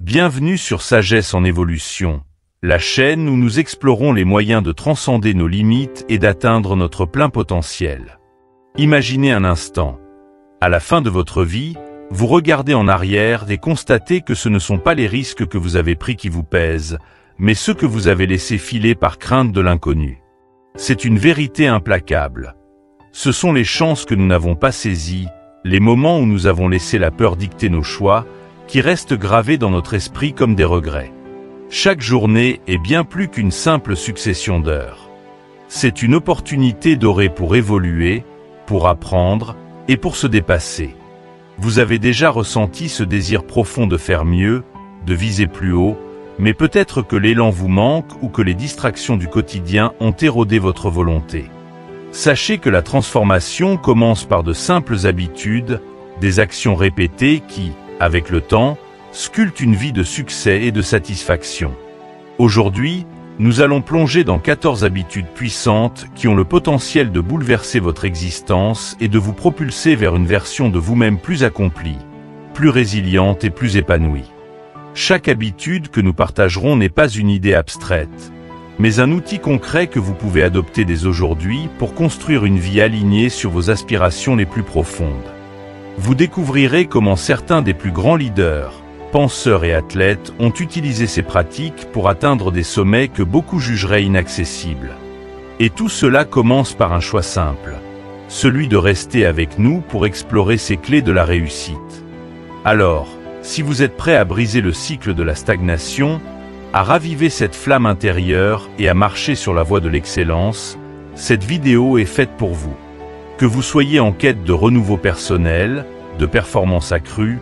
Bienvenue sur Sagesse en évolution, la chaîne où nous explorons les moyens de transcender nos limites et d'atteindre notre plein potentiel. Imaginez un instant. À la fin de votre vie, vous regardez en arrière et constatez que ce ne sont pas les risques que vous avez pris qui vous pèsent, mais ceux que vous avez laissés filer par crainte de l'inconnu. C'est une vérité implacable. Ce sont les chances que nous n'avons pas saisies, les moments où nous avons laissé la peur dicter nos choix, qui restent gravés dans notre esprit comme des regrets. Chaque journée est bien plus qu'une simple succession d'heures. C'est une opportunité dorée pour évoluer, pour apprendre et pour se dépasser. Vous avez déjà ressenti ce désir profond de faire mieux, de viser plus haut, mais peut-être que l'élan vous manque ou que les distractions du quotidien ont érodé votre volonté. Sachez que la transformation commence par de simples habitudes, des actions répétées qui, avec le temps, sculptent une vie de succès et de satisfaction. Aujourd'hui, nous allons plonger dans 14 habitudes puissantes qui ont le potentiel de bouleverser votre existence et de vous propulser vers une version de vous-même plus accomplie, plus résiliente et plus épanouie. Chaque habitude que nous partagerons n'est pas une idée abstraite, mais un outil concret que vous pouvez adopter dès aujourd'hui pour construire une vie alignée sur vos aspirations les plus profondes. Vous découvrirez comment certains des plus grands leaders, penseurs et athlètes ont utilisé ces pratiques pour atteindre des sommets que beaucoup jugeraient inaccessibles. Et tout cela commence par un choix simple, celui de rester avec nous pour explorer ces clés de la réussite. Alors, si vous êtes prêt à briser le cycle de la stagnation, à raviver cette flamme intérieure et à marcher sur la voie de l'excellence, cette vidéo est faite pour vous. Que vous soyez en quête de renouveau personnel, de performance accrue,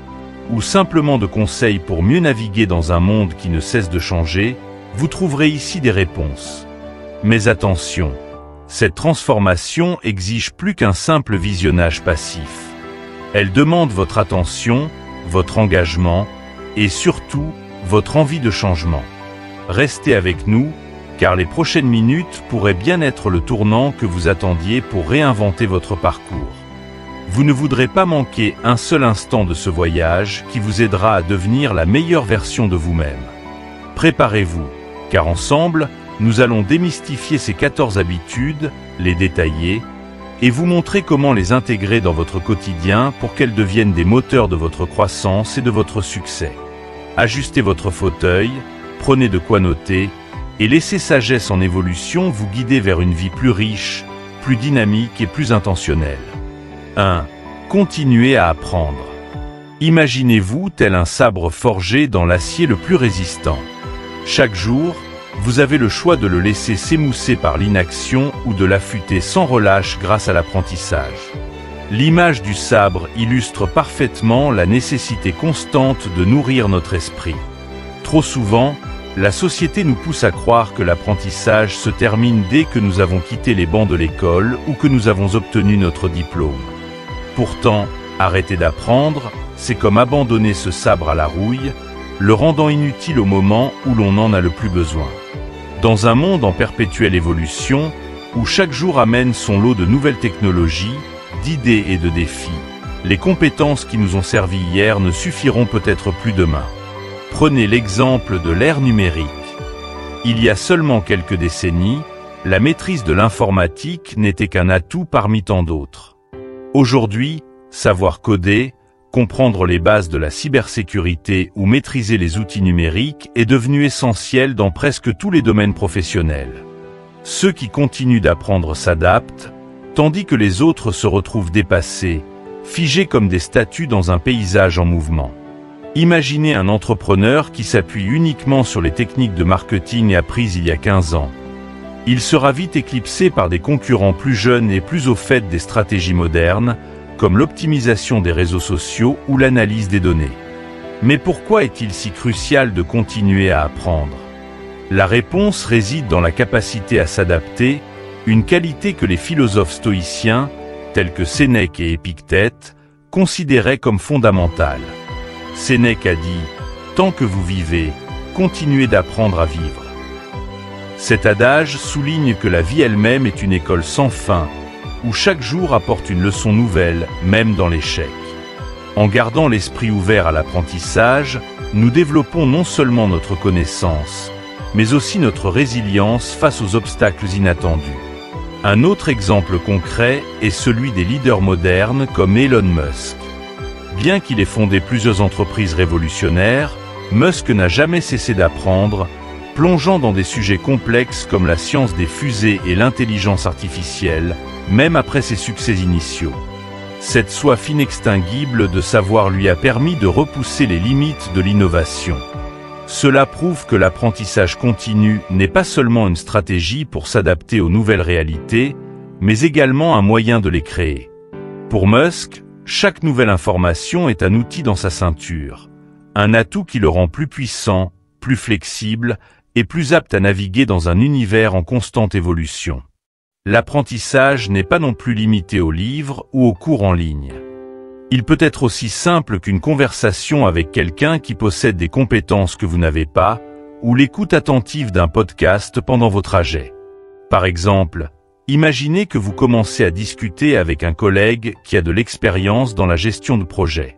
ou simplement de conseils pour mieux naviguer dans un monde qui ne cesse de changer, vous trouverez ici des réponses. Mais attention, cette transformation exige plus qu'un simple visionnage passif. Elle demande votre attention, votre engagement, et surtout, votre envie de changement. Restez avec nous, car les prochaines minutes pourraient bien être le tournant que vous attendiez pour réinventer votre parcours. Vous ne voudrez pas manquer un seul instant de ce voyage qui vous aidera à devenir la meilleure version de vous-même. Préparez-vous, car ensemble, nous allons démystifier ces 14 habitudes, les détailler, et vous montrer comment les intégrer dans votre quotidien pour qu'elles deviennent des moteurs de votre croissance et de votre succès. Ajustez votre fauteuil, prenez de quoi noter, et laissez Sagesse en évolution vous guider vers une vie plus riche, plus dynamique et plus intentionnelle. 1. Continuez à apprendre. Imaginez-vous tel un sabre forgé dans l'acier le plus résistant. Chaque jour, vous avez le choix de le laisser s'émousser par l'inaction ou de l'affûter sans relâche grâce à l'apprentissage. L'image du sabre illustre parfaitement la nécessité constante de nourrir notre esprit. Trop souvent, la société nous pousse à croire que l'apprentissage se termine dès que nous avons quitté les bancs de l'école ou que nous avons obtenu notre diplôme. Pourtant, arrêter d'apprendre, c'est comme abandonner ce sabre à la rouille, le rendant inutile au moment où l'on en a le plus besoin. Dans un monde en perpétuelle évolution, où chaque jour amène son lot de nouvelles technologies, d'idées et de défis, les compétences qui nous ont servi hier ne suffiront peut-être plus demain. Prenez l'exemple de l'ère numérique. Il y a seulement quelques décennies, la maîtrise de l'informatique n'était qu'un atout parmi tant d'autres. Aujourd'hui, savoir coder, comprendre les bases de la cybersécurité ou maîtriser les outils numériques est devenu essentiel dans presque tous les domaines professionnels. Ceux qui continuent d'apprendre s'adaptent, tandis que les autres se retrouvent dépassés, figés comme des statues dans un paysage en mouvement. Imaginez un entrepreneur qui s'appuie uniquement sur les techniques de marketing apprises il y a 15 ans. Il sera vite éclipsé par des concurrents plus jeunes et plus au fait des stratégies modernes, comme l'optimisation des réseaux sociaux ou l'analyse des données. Mais pourquoi est-il si crucial de continuer à apprendre? La réponse réside dans la capacité à s'adapter, une qualité que les philosophes stoïciens, tels que Sénèque et Épictète, considéraient comme fondamentale. Sénèque a dit « Tant que vous vivez, continuez d'apprendre à vivre ». Cet adage souligne que la vie elle-même est une école sans fin, où chaque jour apporte une leçon nouvelle, même dans l'échec. En gardant l'esprit ouvert à l'apprentissage, nous développons non seulement notre connaissance, mais aussi notre résilience face aux obstacles inattendus. Un autre exemple concret est celui des leaders modernes comme Elon Musk. Bien qu'il ait fondé plusieurs entreprises révolutionnaires, Musk n'a jamais cessé d'apprendre, plongeant dans des sujets complexes comme la science des fusées et l'intelligence artificielle, même après ses succès initiaux. Cette soif inextinguible de savoir lui a permis de repousser les limites de l'innovation. Cela prouve que l'apprentissage continu n'est pas seulement une stratégie pour s'adapter aux nouvelles réalités, mais également un moyen de les créer. Pour Musk, chaque nouvelle information est un outil dans sa ceinture, un atout qui le rend plus puissant, plus flexible et plus apte à naviguer dans un univers en constante évolution. L'apprentissage n'est pas non plus limité aux livres ou aux cours en ligne. Il peut être aussi simple qu'une conversation avec quelqu'un qui possède des compétences que vous n'avez pas, ou l'écoute attentive d'un podcast pendant vos trajets. Par exemple, imaginez que vous commencez à discuter avec un collègue qui a de l'expérience dans la gestion de projets.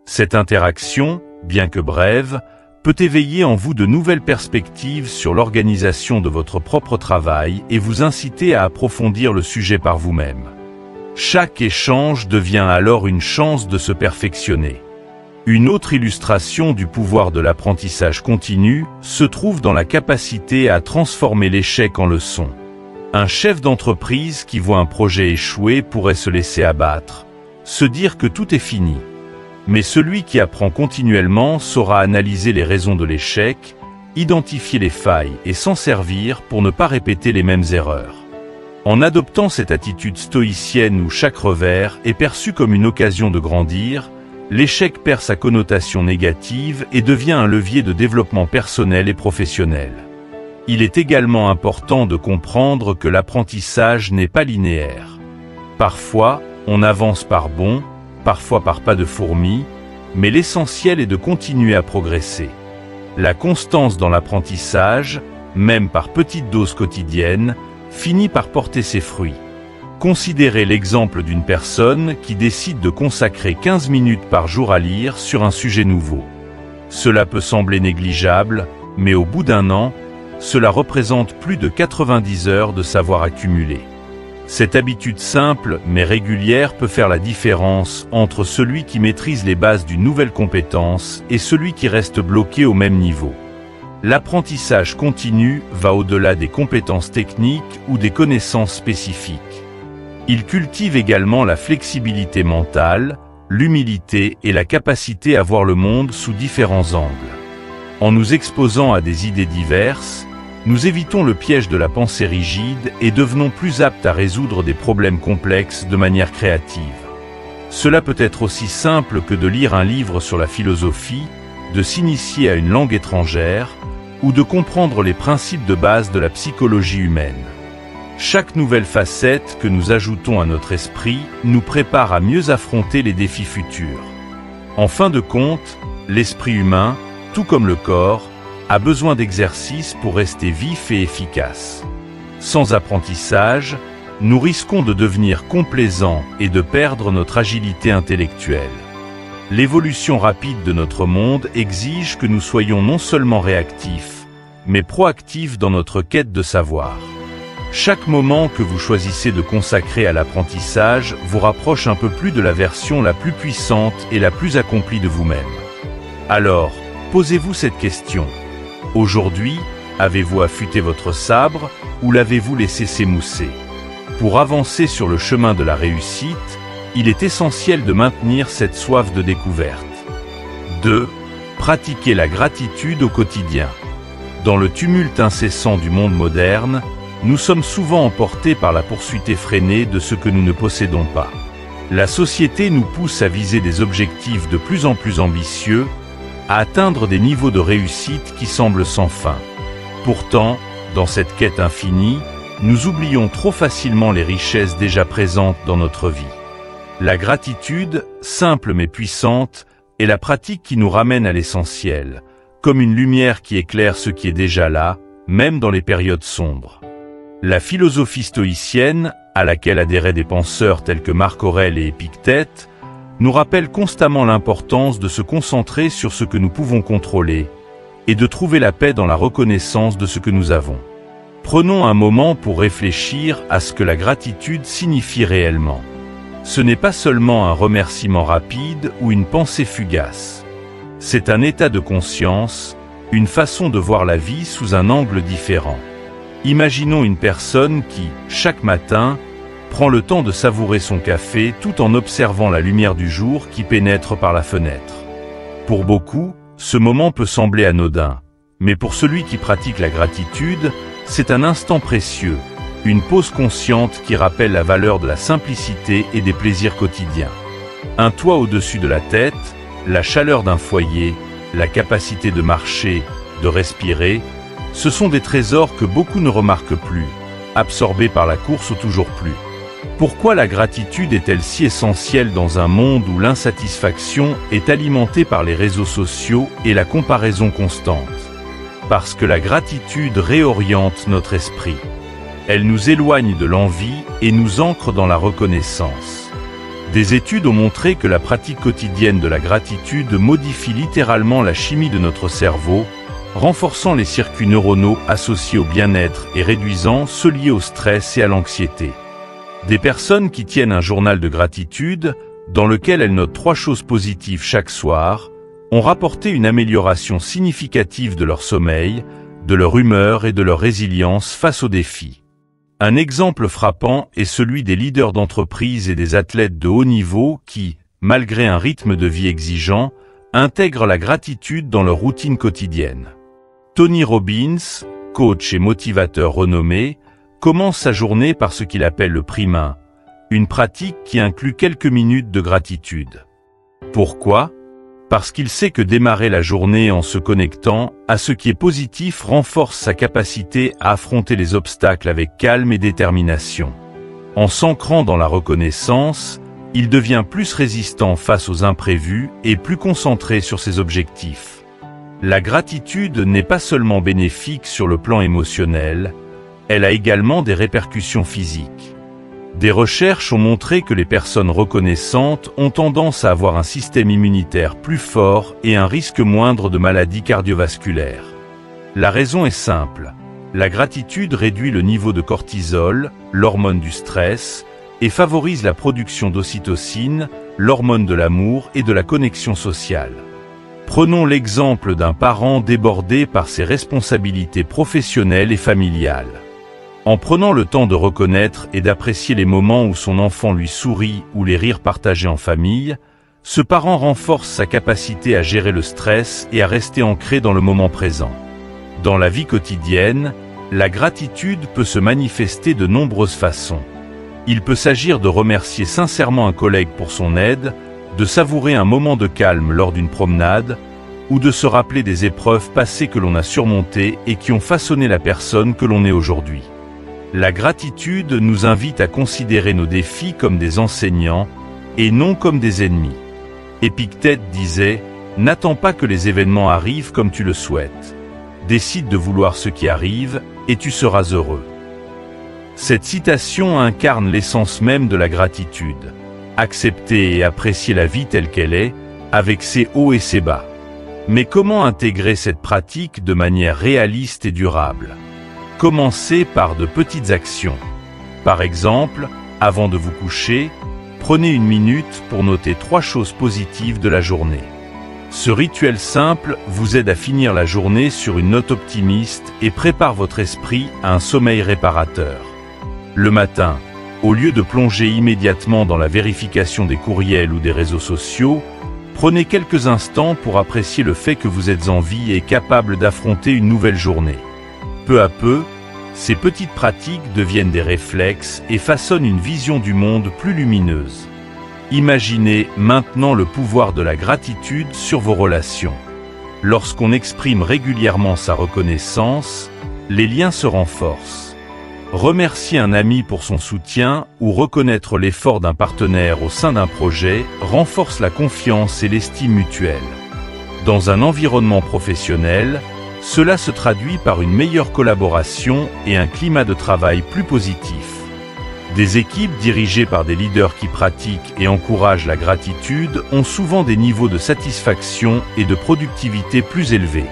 Cette interaction, bien que brève, peut éveiller en vous de nouvelles perspectives sur l'organisation de votre propre travail et vous inciter à approfondir le sujet par vous-même. Chaque échange devient alors une chance de se perfectionner. Une autre illustration du pouvoir de l'apprentissage continu se trouve dans la capacité à transformer l'échec en leçon. Un chef d'entreprise qui voit un projet échouer pourrait se laisser abattre, se dire que tout est fini. Mais celui qui apprend continuellement saura analyser les raisons de l'échec, identifier les failles et s'en servir pour ne pas répéter les mêmes erreurs. En adoptant cette attitude stoïcienne où chaque revers est perçu comme une occasion de grandir, l'échec perd sa connotation négative et devient un levier de développement personnel et professionnel. Il est également important de comprendre que l'apprentissage n'est pas linéaire. Parfois, on avance par bonds, parfois par pas de fourmi, mais l'essentiel est de continuer à progresser. La constance dans l'apprentissage, même par petites doses quotidiennes, finit par porter ses fruits. Considérez l'exemple d'une personne qui décide de consacrer 15 minutes par jour à lire sur un sujet nouveau. Cela peut sembler négligeable, mais au bout d'un an, cela représente plus de 90 heures de savoir accumulé. Cette habitude simple mais régulière peut faire la différence entre celui qui maîtrise les bases d'une nouvelle compétence et celui qui reste bloqué au même niveau. L'apprentissage continu va au-delà des compétences techniques ou des connaissances spécifiques. Il cultive également la flexibilité mentale, l'humilité et la capacité à voir le monde sous différents angles. En nous exposant à des idées diverses, nous évitons le piège de la pensée rigide et devenons plus aptes à résoudre des problèmes complexes de manière créative. Cela peut être aussi simple que de lire un livre sur la philosophie, de s'initier à une langue étrangère, ou de comprendre les principes de base de la psychologie humaine. Chaque nouvelle facette que nous ajoutons à notre esprit nous prépare à mieux affronter les défis futurs. En fin de compte, l'esprit humain, tout comme le corps, a besoin d'exercice pour rester vif et efficace. Sans apprentissage, nous risquons de devenir complaisants et de perdre notre agilité intellectuelle. L'évolution rapide de notre monde exige que nous soyons non seulement réactifs, mais proactifs dans notre quête de savoir. Chaque moment que vous choisissez de consacrer à l'apprentissage vous rapproche un peu plus de la version la plus puissante et la plus accomplie de vous-même. Alors, posez-vous cette question. Aujourd'hui, avez-vous affûté votre sabre ou l'avez-vous laissé s'émousser? Pour avancer sur le chemin de la réussite, il est essentiel de maintenir cette soif de découverte. 2. Pratiquer la gratitude au quotidien. Dans le tumulte incessant du monde moderne, nous sommes souvent emportés par la poursuite effrénée de ce que nous ne possédons pas. La société nous pousse à viser des objectifs de plus en plus ambitieux, à atteindre des niveaux de réussite qui semblent sans fin. Pourtant, dans cette quête infinie, nous oublions trop facilement les richesses déjà présentes dans notre vie. La gratitude, simple mais puissante, est la pratique qui nous ramène à l'essentiel, comme une lumière qui éclaire ce qui est déjà là, même dans les périodes sombres. La philosophie stoïcienne, à laquelle adhéraient des penseurs tels que Marc Aurèle et Épictète, nous rappelle constamment l'importance de se concentrer sur ce que nous pouvons contrôler et de trouver la paix dans la reconnaissance de ce que nous avons. Prenons un moment pour réfléchir à ce que la gratitude signifie réellement. Ce n'est pas seulement un remerciement rapide ou une pensée fugace. C'est un état de conscience, une façon de voir la vie sous un angle différent. Imaginons une personne qui, chaque matin, prend le temps de savourer son café tout en observant la lumière du jour qui pénètre par la fenêtre. Pour beaucoup, ce moment peut sembler anodin, mais pour celui qui pratique la gratitude, c'est un instant précieux, une pause consciente qui rappelle la valeur de la simplicité et des plaisirs quotidiens. Un toit au-dessus de la tête, la chaleur d'un foyer, la capacité de marcher, de respirer, ce sont des trésors que beaucoup ne remarquent plus, absorbés par la course au toujours plus. Pourquoi la gratitude est-elle si essentielle dans un monde où l'insatisfaction est alimentée par les réseaux sociaux et la comparaison constante? Parce que la gratitude réoriente notre esprit. Elle nous éloigne de l'envie et nous ancre dans la reconnaissance. Des études ont montré que la pratique quotidienne de la gratitude modifie littéralement la chimie de notre cerveau, renforçant les circuits neuronaux associés au bien-être et réduisant ceux liés au stress et à l'anxiété. Des personnes qui tiennent un journal de gratitude, dans lequel elles notent 3 choses positives chaque soir, ont rapporté une amélioration significative de leur sommeil, de leur humeur et de leur résilience face aux défis. Un exemple frappant est celui des leaders d'entreprise et des athlètes de haut niveau qui, malgré un rythme de vie exigeant, intègrent la gratitude dans leur routine quotidienne. Tony Robbins, coach et motivateur renommé, commence sa journée par ce qu'il appelle le prime-1, une pratique qui inclut quelques minutes de gratitude. Pourquoi ? Parce qu'il sait que démarrer la journée en se connectant à ce qui est positif renforce sa capacité à affronter les obstacles avec calme et détermination. En s'ancrant dans la reconnaissance, il devient plus résistant face aux imprévus et plus concentré sur ses objectifs. La gratitude n'est pas seulement bénéfique sur le plan émotionnel, elle a également des répercussions physiques. Des recherches ont montré que les personnes reconnaissantes ont tendance à avoir un système immunitaire plus fort et un risque moindre de maladies cardiovasculaires. La raison est simple. La gratitude réduit le niveau de cortisol, l'hormone du stress, et favorise la production d'ocytocine, l'hormone de l'amour et de la connexion sociale. Prenons l'exemple d'un parent débordé par ses responsabilités professionnelles et familiales. En prenant le temps de reconnaître et d'apprécier les moments où son enfant lui sourit ou les rires partagés en famille, ce parent renforce sa capacité à gérer le stress et à rester ancré dans le moment présent. Dans la vie quotidienne, la gratitude peut se manifester de nombreuses façons. Il peut s'agir de remercier sincèrement un collègue pour son aide, de savourer un moment de calme lors d'une promenade, ou de se rappeler des épreuves passées que l'on a surmontées et qui ont façonné la personne que l'on est aujourd'hui. La gratitude nous invite à considérer nos défis comme des enseignants et non comme des ennemis. Épictète disait « N'attends pas que les événements arrivent comme tu le souhaites. Décide de vouloir ce qui arrive et tu seras heureux. » Cette citation incarne l'essence même de la gratitude. Accepter et apprécier la vie telle qu'elle est, avec ses hauts et ses bas. Mais comment intégrer cette pratique de manière réaliste et durable ? Commencez par de petites actions. Par exemple, avant de vous coucher, prenez une minute pour noter 3 choses positives de la journée. Ce rituel simple vous aide à finir la journée sur une note optimiste et prépare votre esprit à un sommeil réparateur. Le matin, au lieu de plonger immédiatement dans la vérification des courriels ou des réseaux sociaux, prenez quelques instants pour apprécier le fait que vous êtes en vie et capable d'affronter une nouvelle journée. Peu à peu, ces petites pratiques deviennent des réflexes et façonnent une vision du monde plus lumineuse. Imaginez maintenant le pouvoir de la gratitude sur vos relations. Lorsqu'on exprime régulièrement sa reconnaissance, les liens se renforcent. Remercier un ami pour son soutien ou reconnaître l'effort d'un partenaire au sein d'un projet renforce la confiance et l'estime mutuelle. Dans un environnement professionnel, cela se traduit par une meilleure collaboration et un climat de travail plus positif. Des équipes dirigées par des leaders qui pratiquent et encouragent la gratitude ont souvent des niveaux de satisfaction et de productivité plus élevés.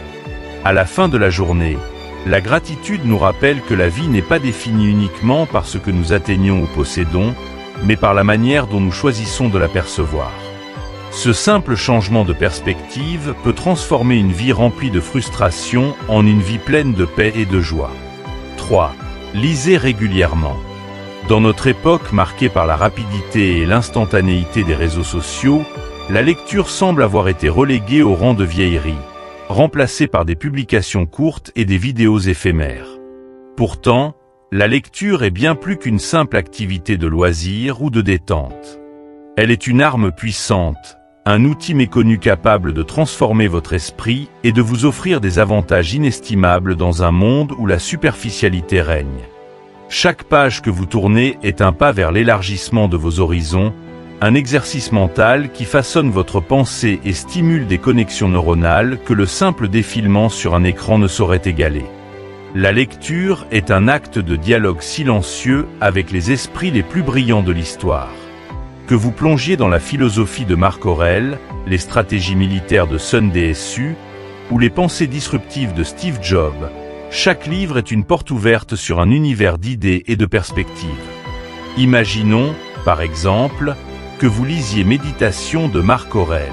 À la fin de la journée, la gratitude nous rappelle que la vie n'est pas définie uniquement par ce que nous atteignons ou possédons, mais par la manière dont nous choisissons de la percevoir. Ce simple changement de perspective peut transformer une vie remplie de frustration en une vie pleine de paix et de joie. 3. Lisez régulièrement. Dans notre époque marquée par la rapidité et l'instantanéité des réseaux sociaux, la lecture semble avoir été reléguée au rang de vieillerie, remplacée par des publications courtes et des vidéos éphémères. Pourtant, la lecture est bien plus qu'une simple activité de loisir ou de détente. Elle est une arme puissante, un outil méconnu capable de transformer votre esprit et de vous offrir des avantages inestimables dans un monde où la superficialité règne. Chaque page que vous tournez est un pas vers l'élargissement de vos horizons, un exercice mental qui façonne votre pensée et stimule des connexions neuronales que le simple défilement sur un écran ne saurait égaler. La lecture est un acte de dialogue silencieux avec les esprits les plus brillants de l'histoire. Que vous plongiez dans la philosophie de Marc Aurèle, les stratégies militaires de Sun Tzu ou les pensées disruptives de Steve Jobs, chaque livre est une porte ouverte sur un univers d'idées et de perspectives. Imaginons, par exemple, que vous lisiez Méditation de Marc Aurèle.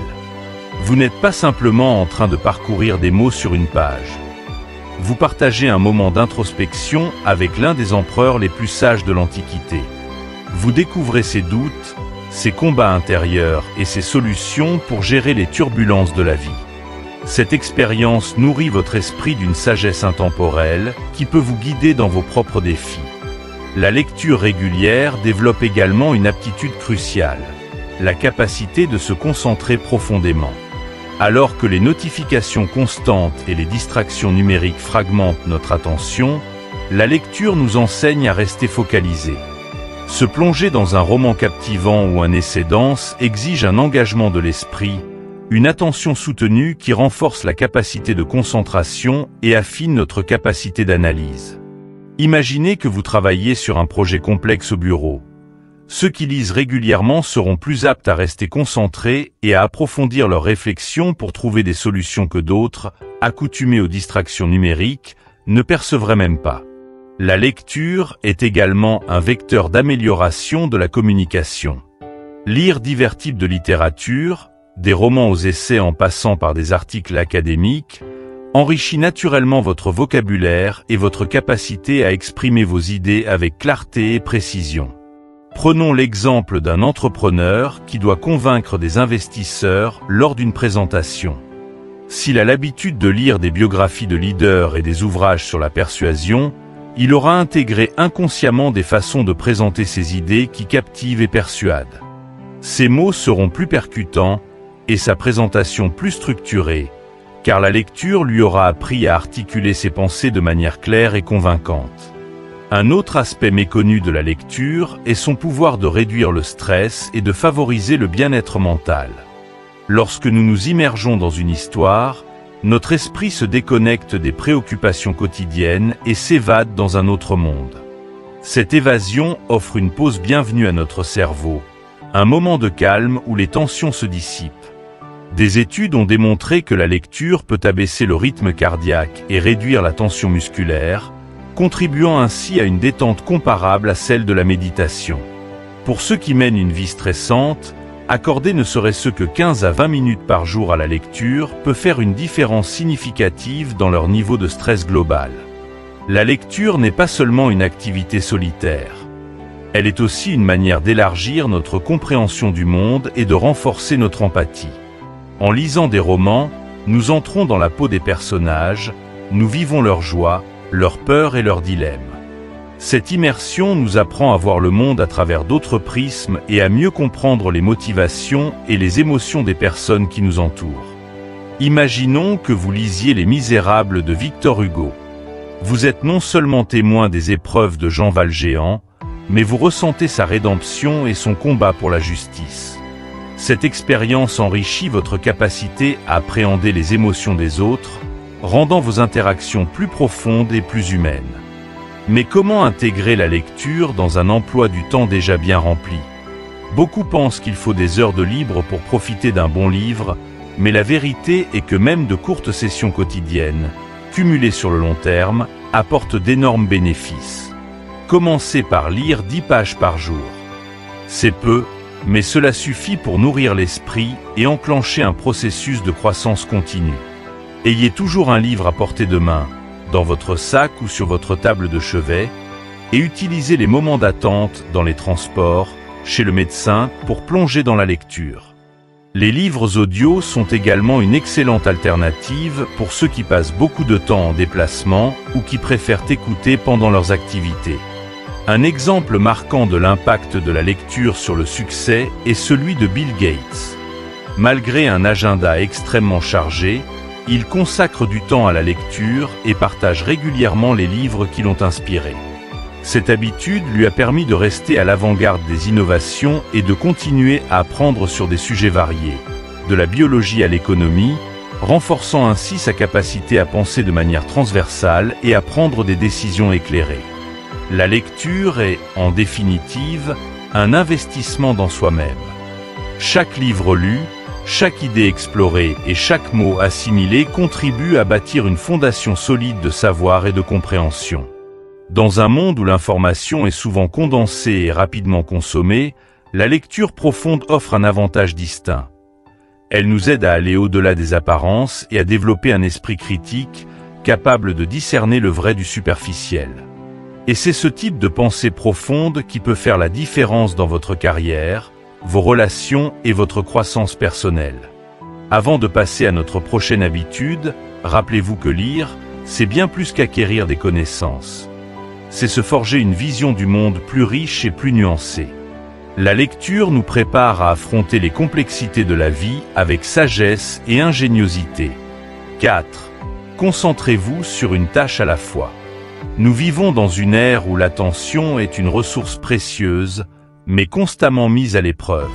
Vous n'êtes pas simplement en train de parcourir des mots sur une page. Vous partagez un moment d'introspection avec l'un des empereurs les plus sages de l'Antiquité. Vous découvrez ses doutes, ses combats intérieurs et ses solutions pour gérer les turbulences de la vie. Cette expérience nourrit votre esprit d'une sagesse intemporelle qui peut vous guider dans vos propres défis. La lecture régulière développe également une aptitude cruciale, la capacité de se concentrer profondément. Alors que les notifications constantes et les distractions numériques fragmentent notre attention, la lecture nous enseigne à rester focalisés. Se plonger dans un roman captivant ou un essai dense exige un engagement de l'esprit, une attention soutenue qui renforce la capacité de concentration et affine notre capacité d'analyse. Imaginez que vous travaillez sur un projet complexe au bureau. Ceux qui lisent régulièrement seront plus aptes à rester concentrés et à approfondir leurs réflexions pour trouver des solutions que d'autres, accoutumés aux distractions numériques, ne percevraient même pas. La lecture est également un vecteur d'amélioration de la communication. Lire divers types de littérature, des romans aux essais en passant par des articles académiques, enrichit naturellement votre vocabulaire et votre capacité à exprimer vos idées avec clarté et précision. Prenons l'exemple d'un entrepreneur qui doit convaincre des investisseurs lors d'une présentation. S'il a l'habitude de lire des biographies de leaders et des ouvrages sur la persuasion, il aura intégré inconsciemment des façons de présenter ses idées qui captivent et persuadent. Ses mots seront plus percutants et sa présentation plus structurée, car la lecture lui aura appris à articuler ses pensées de manière claire et convaincante. Un autre aspect méconnu de la lecture est son pouvoir de réduire le stress et de favoriser le bien-être mental. Lorsque nous nous immergeons dans une histoire, notre esprit se déconnecte des préoccupations quotidiennes et s'évade dans un autre monde. Cette évasion offre une pause bienvenue à notre cerveau, un moment de calme où les tensions se dissipent. Des études ont démontré que la lecture peut abaisser le rythme cardiaque et réduire la tension musculaire, contribuant ainsi à une détente comparable à celle de la méditation. Pour ceux qui mènent une vie stressante, accorder ne serait-ce que 15 à 20 minutes par jour à la lecture peut faire une différence significative dans leur niveau de stress global. La lecture n'est pas seulement une activité solitaire. Elle est aussi une manière d'élargir notre compréhension du monde et de renforcer notre empathie. En lisant des romans, nous entrons dans la peau des personnages, nous vivons leurs joies, leurs peurs et leurs dilemmes. Cette immersion nous apprend à voir le monde à travers d'autres prismes et à mieux comprendre les motivations et les émotions des personnes qui nous entourent. Imaginons que vous lisiez Les Misérables de Victor Hugo. Vous êtes non seulement témoin des épreuves de Jean Valjean, mais vous ressentez sa rédemption et son combat pour la justice. Cette expérience enrichit votre capacité à appréhender les émotions des autres, rendant vos interactions plus profondes et plus humaines. Mais comment intégrer la lecture dans un emploi du temps déjà bien rempli? Beaucoup pensent qu'il faut des heures de libre pour profiter d'un bon livre, mais la vérité est que même de courtes sessions quotidiennes, cumulées sur le long terme, apportent d'énormes bénéfices. Commencez par lire 10 pages par jour. C'est peu, mais cela suffit pour nourrir l'esprit et enclencher un processus de croissance continue. Ayez toujours un livre à portée de main, dans votre sac ou sur votre table de chevet, et utilisez les moments d'attente dans les transports, chez le médecin, pour plonger dans la lecture. Les livres audio sont également une excellente alternative pour ceux qui passent beaucoup de temps en déplacement ou qui préfèrent écouter pendant leurs activités. Un exemple marquant de l'impact de la lecture sur le succès est celui de Bill Gates. Malgré un agenda extrêmement chargé, il consacre du temps à la lecture et partage régulièrement les livres qui l'ont inspiré. Cette habitude lui a permis de rester à l'avant-garde des innovations et de continuer à apprendre sur des sujets variés, de la biologie à l'économie, renforçant ainsi sa capacité à penser de manière transversale et à prendre des décisions éclairées. La lecture est, en définitive, un investissement dans soi-même. Chaque livre lu, chaque idée explorée et chaque mot assimilé contribue à bâtir une fondation solide de savoir et de compréhension. Dans un monde où l'information est souvent condensée et rapidement consommée, la lecture profonde offre un avantage distinct. Elle nous aide à aller au-delà des apparences et à développer un esprit critique, capable de discerner le vrai du superficiel. Et c'est ce type de pensée profonde qui peut faire la différence dans votre carrière, vos relations et votre croissance personnelle. Avant de passer à notre prochaine habitude, rappelez-vous que lire, c'est bien plus qu'acquérir des connaissances. C'est se forger une vision du monde plus riche et plus nuancée. La lecture nous prépare à affronter les complexités de la vie avec sagesse et ingéniosité. 4. Concentrez-vous sur une tâche à la fois. Nous vivons dans une ère où l'attention est une ressource précieuse, mais constamment mise à l'épreuve.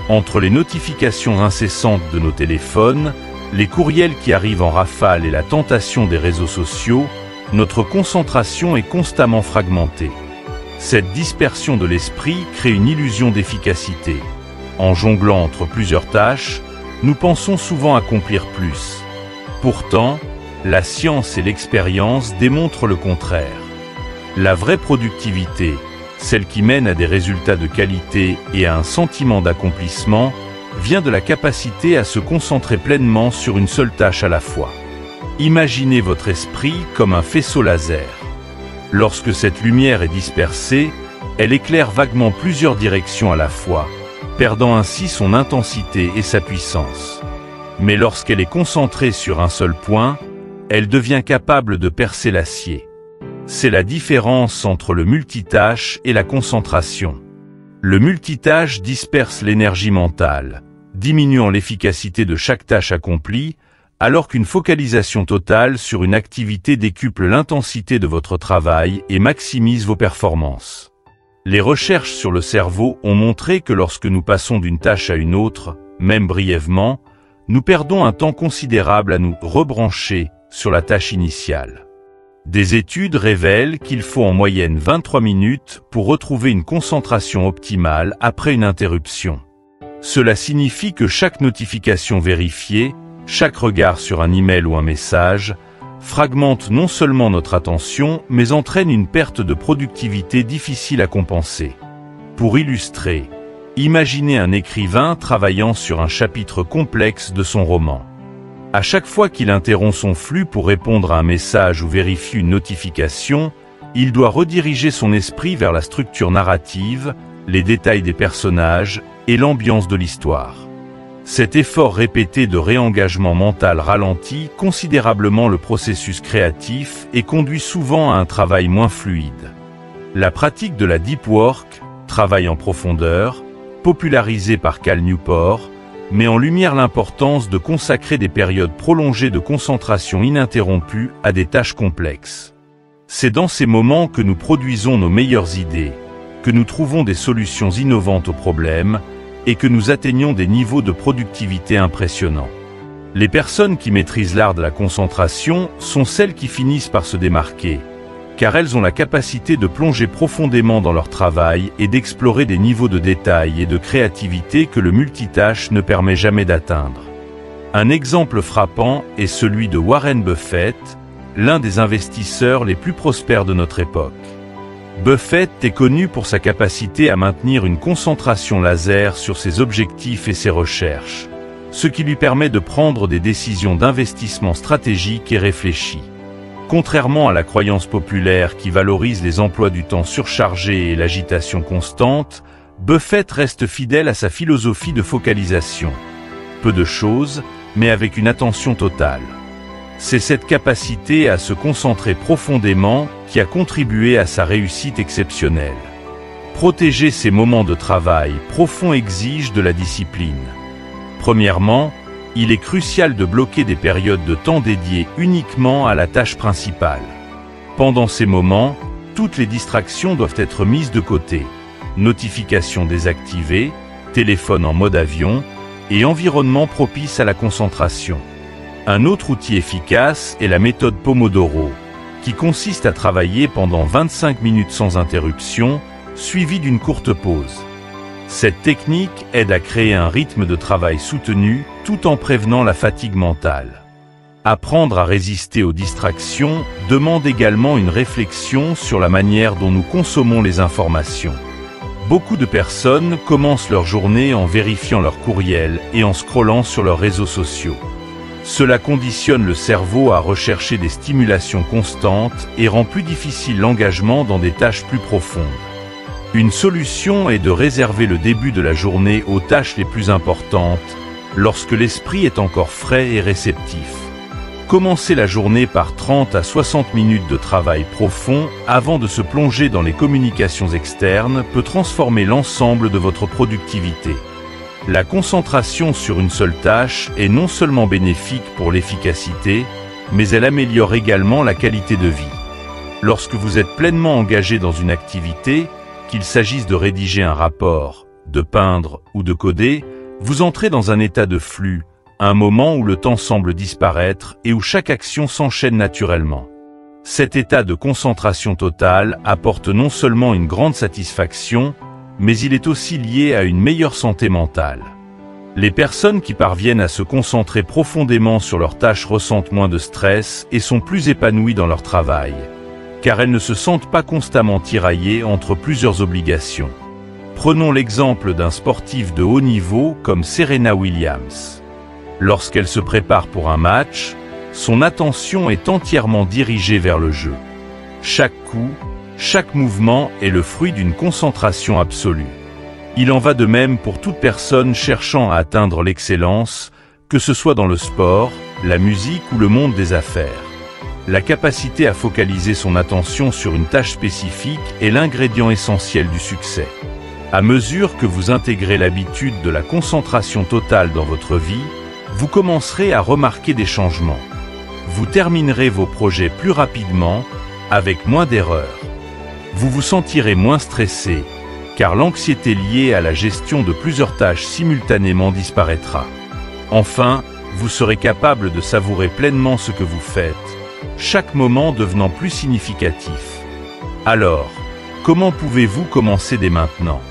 Entre les notifications incessantes de nos téléphones, les courriels qui arrivent en rafale et la tentation des réseaux sociaux, notre concentration est constamment fragmentée. Cette dispersion de l'esprit crée une illusion d'efficacité. En jonglant entre plusieurs tâches, nous pensons souvent accomplir plus. Pourtant, la science et l'expérience démontrent le contraire. La vraie productivité, celle qui mène à des résultats de qualité et à un sentiment d'accomplissement, vient de la capacité à se concentrer pleinement sur une seule tâche à la fois. Imaginez votre esprit comme un faisceau laser. Lorsque cette lumière est dispersée, elle éclaire vaguement plusieurs directions à la fois, perdant ainsi son intensité et sa puissance. Mais lorsqu'elle est concentrée sur un seul point, elle devient capable de percer l'acier. C'est la différence entre le multitâche et la concentration. Le multitâche disperse l'énergie mentale, diminuant l'efficacité de chaque tâche accomplie, alors qu'une focalisation totale sur une activité décuple l'intensité de votre travail et maximise vos performances. Les recherches sur le cerveau ont montré que lorsque nous passons d'une tâche à une autre, même brièvement, nous perdons un temps considérable à nous rebrancher sur la tâche initiale. Des études révèlent qu'il faut en moyenne 23 minutes pour retrouver une concentration optimale après une interruption. Cela signifie que chaque notification vérifiée, chaque regard sur un email ou un message, fragmente non seulement notre attention, mais entraîne une perte de productivité difficile à compenser. Pour illustrer, imaginez un écrivain travaillant sur un chapitre complexe de son roman. À chaque fois qu'il interrompt son flux pour répondre à un message ou vérifier une notification, il doit rediriger son esprit vers la structure narrative, les détails des personnages et l'ambiance de l'histoire. Cet effort répété de réengagement mental ralentit considérablement le processus créatif et conduit souvent à un travail moins fluide. La pratique de la deep work, travail en profondeur, popularisée par Cal Newport, met en lumière l'importance de consacrer des périodes prolongées de concentration ininterrompue à des tâches complexes. C'est dans ces moments que nous produisons nos meilleures idées, que nous trouvons des solutions innovantes aux problèmes, et que nous atteignons des niveaux de productivité impressionnants. Les personnes qui maîtrisent l'art de la concentration sont celles qui finissent par se démarquer, car elles ont la capacité de plonger profondément dans leur travail et d'explorer des niveaux de détail et de créativité que le multitâche ne permet jamais d'atteindre. Un exemple frappant est celui de Warren Buffett, l'un des investisseurs les plus prospères de notre époque. Buffett est connu pour sa capacité à maintenir une concentration laser sur ses objectifs et ses recherches, ce qui lui permet de prendre des décisions d'investissement stratégiques et réfléchies. Contrairement à la croyance populaire qui valorise les emplois du temps surchargés et l'agitation constante, Buffett reste fidèle à sa philosophie de focalisation. Peu de choses, mais avec une attention totale. C'est cette capacité à se concentrer profondément qui a contribué à sa réussite exceptionnelle. Protéger ces moments de travail profond exige de la discipline. Premièrement, il est crucial de bloquer des périodes de temps dédiées uniquement à la tâche principale. Pendant ces moments, toutes les distractions doivent être mises de côté. Notifications désactivées, téléphone en mode avion et environnement propice à la concentration. Un autre outil efficace est la méthode Pomodoro, qui consiste à travailler pendant 25 minutes sans interruption, suivie d'une courte pause. Cette technique aide à créer un rythme de travail soutenu tout en prévenant la fatigue mentale. Apprendre à résister aux distractions demande également une réflexion sur la manière dont nous consommons les informations. Beaucoup de personnes commencent leur journée en vérifiant leur courriel et en scrollant sur leurs réseaux sociaux. Cela conditionne le cerveau à rechercher des stimulations constantes et rend plus difficile l'engagement dans des tâches plus profondes. Une solution est de réserver le début de la journée aux tâches les plus importantes, lorsque l'esprit est encore frais et réceptif. Commencez la journée par 30 à 60 minutes de travail profond avant de se plonger dans les communications externes peut transformer l'ensemble de votre productivité. La concentration sur une seule tâche est non seulement bénéfique pour l'efficacité, mais elle améliore également la qualité de vie. Lorsque vous êtes pleinement engagé dans une activité, qu'il s'agisse de rédiger un rapport, de peindre ou de coder, vous entrez dans un état de flux, un moment où le temps semble disparaître et où chaque action s'enchaîne naturellement. Cet état de concentration totale apporte non seulement une grande satisfaction, mais il est aussi lié à une meilleure santé mentale. Les personnes qui parviennent à se concentrer profondément sur leurs tâches ressentent moins de stress et sont plus épanouies dans leur travail, car elles ne se sentent pas constamment tiraillées entre plusieurs obligations. Prenons l'exemple d'un sportif de haut niveau comme Serena Williams. Lorsqu'elle se prépare pour un match, son attention est entièrement dirigée vers le jeu. Chaque coup, chaque mouvement est le fruit d'une concentration absolue. Il en va de même pour toute personne cherchant à atteindre l'excellence, que ce soit dans le sport, la musique ou le monde des affaires. La capacité à focaliser son attention sur une tâche spécifique est l'ingrédient essentiel du succès. À mesure que vous intégrez l'habitude de la concentration totale dans votre vie, vous commencerez à remarquer des changements. Vous terminerez vos projets plus rapidement, avec moins d'erreurs. Vous vous sentirez moins stressé, car l'anxiété liée à la gestion de plusieurs tâches simultanément disparaîtra. Enfin, vous serez capable de savourer pleinement ce que vous faites, chaque moment devenant plus significatif. Alors, comment pouvez-vous commencer dès maintenant?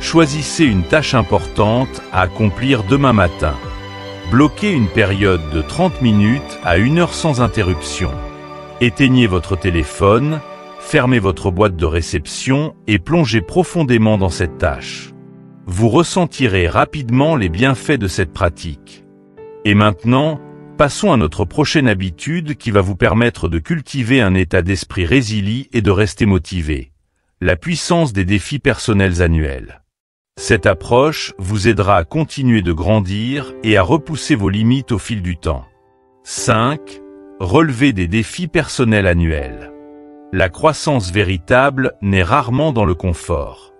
Choisissez une tâche importante à accomplir demain matin. Bloquez une période de 30 minutes à 1 heure sans interruption. Éteignez votre téléphone, fermez votre boîte de réception et plongez profondément dans cette tâche. Vous ressentirez rapidement les bienfaits de cette pratique. Et maintenant, passons à notre prochaine habitude qui va vous permettre de cultiver un état d'esprit résilient et de rester motivé. La puissance des défis personnels annuels. Cette approche vous aidera à continuer de grandir et à repousser vos limites au fil du temps. 5. Relever des défis personnels annuels. La croissance véritable naît rarement dans le confort.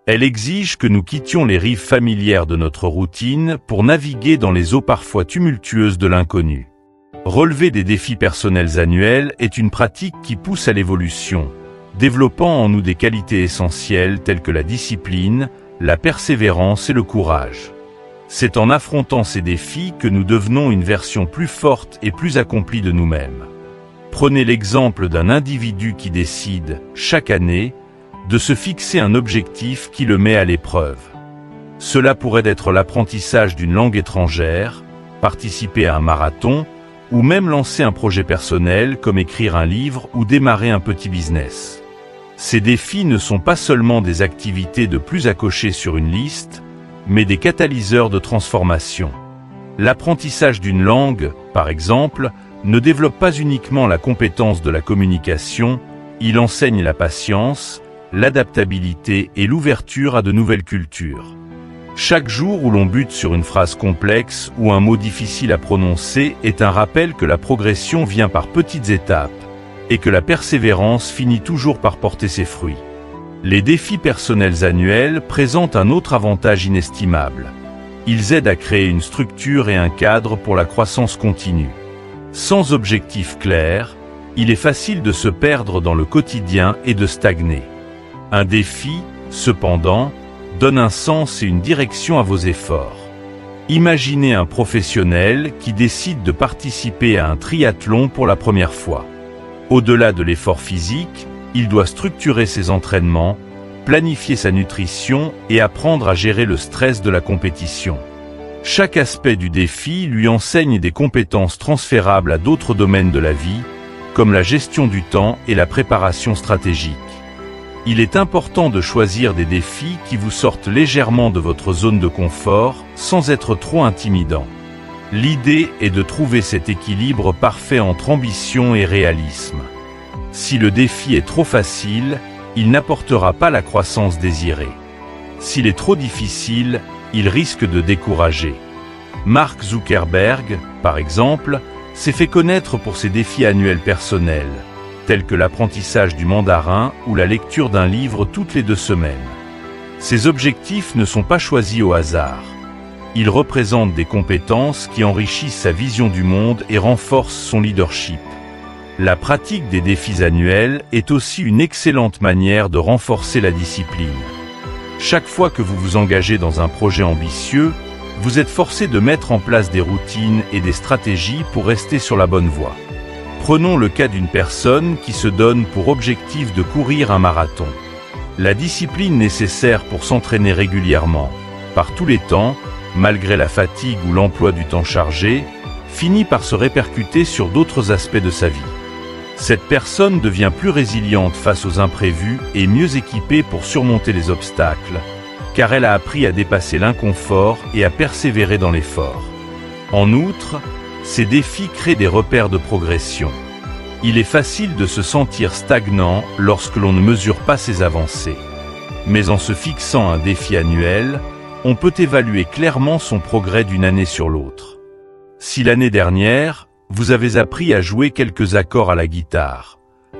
Elle exige que nous quittions les rives familières de notre routine pour naviguer dans les eaux parfois tumultueuses de l'inconnu. Relever des défis personnels annuels est une pratique qui pousse à l'évolution, développant en nous des qualités essentielles telles que la discipline, la persévérance et le courage. C'est en affrontant ces défis que nous devenons une version plus forte et plus accomplie de nous-mêmes. Prenez l'exemple d'un individu qui décide, chaque année, de se fixer un objectif qui le met à l'épreuve. Cela pourrait être l'apprentissage d'une langue étrangère, participer à un marathon, ou même lancer un projet personnel comme écrire un livre ou démarrer un petit business. Ces défis ne sont pas seulement des activités de plus à cocher sur une liste, mais des catalyseurs de transformation. L'apprentissage d'une langue, par exemple, ne développe pas uniquement la compétence de la communication, il enseigne la patience, l'adaptabilité et l'ouverture à de nouvelles cultures. Chaque jour où l'on bute sur une phrase complexe ou un mot difficile à prononcer est un rappel que la progression vient par petites étapes et que la persévérance finit toujours par porter ses fruits. Les défis personnels annuels présentent un autre avantage inestimable. Ils aident à créer une structure et un cadre pour la croissance continue. Sans objectif clair, il est facile de se perdre dans le quotidien et de stagner. Un défi, cependant, donne un sens et une direction à vos efforts. Imaginez un professionnel qui décide de participer à un triathlon pour la première fois. Au-delà de l'effort physique, il doit structurer ses entraînements, planifier sa nutrition et apprendre à gérer le stress de la compétition. Chaque aspect du défi lui enseigne des compétences transférables à d'autres domaines de la vie, comme la gestion du temps et la préparation stratégique. Il est important de choisir des défis qui vous sortent légèrement de votre zone de confort, sans être trop intimidants. L'idée est de trouver cet équilibre parfait entre ambition et réalisme. Si le défi est trop facile, il n'apportera pas la croissance désirée. S'il est trop difficile, il risque de décourager. Mark Zuckerberg, par exemple, s'est fait connaître pour ses défis annuels personnels, tels que l'apprentissage du mandarin ou la lecture d'un livre toutes les 2 semaines. Ces objectifs ne sont pas choisis au hasard. Ils représentent des compétences qui enrichissent sa vision du monde et renforcent son leadership. La pratique des défis annuels est aussi une excellente manière de renforcer la discipline. Chaque fois que vous vous engagez dans un projet ambitieux, vous êtes forcé de mettre en place des routines et des stratégies pour rester sur la bonne voie. Prenons le cas d'une personne qui se donne pour objectif de courir un marathon. La discipline nécessaire pour s'entraîner régulièrement, par tous les temps, malgré la fatigue ou l'emploi du temps chargé, finit par se répercuter sur d'autres aspects de sa vie. Cette personne devient plus résiliente face aux imprévus et mieux équipée pour surmonter les obstacles, car elle a appris à dépasser l'inconfort et à persévérer dans l'effort. En outre, ces défis créent des repères de progression. Il est facile de se sentir stagnant lorsque l'on ne mesure pas ses avancées. Mais en se fixant un défi annuel, on peut évaluer clairement son progrès d'une année sur l'autre. Si l'année dernière, vous avez appris à jouer quelques accords à la guitare,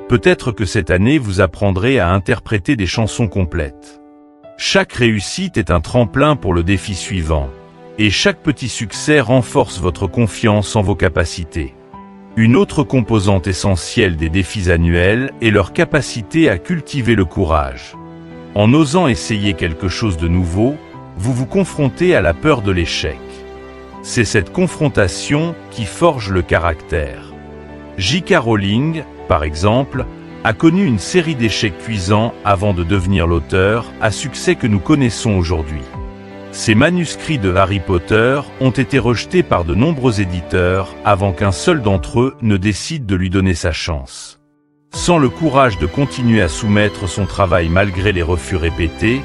peut-être que cette année vous apprendrez à interpréter des chansons complètes. Chaque réussite est un tremplin pour le défi suivant, et chaque petit succès renforce votre confiance en vos capacités. Une autre composante essentielle des défis annuels est leur capacité à cultiver le courage. En osant essayer quelque chose de nouveau, vous vous confrontez à la peur de l'échec. C'est cette confrontation qui forge le caractère. J.K. Rowling, par exemple, a connu une série d'échecs cuisants avant de devenir l'auteur à succès que nous connaissons aujourd'hui. Ces manuscrits de Harry Potter ont été rejetés par de nombreux éditeurs avant qu'un seul d'entre eux ne décide de lui donner sa chance. Sans le courage de continuer à soumettre son travail malgré les refus répétés,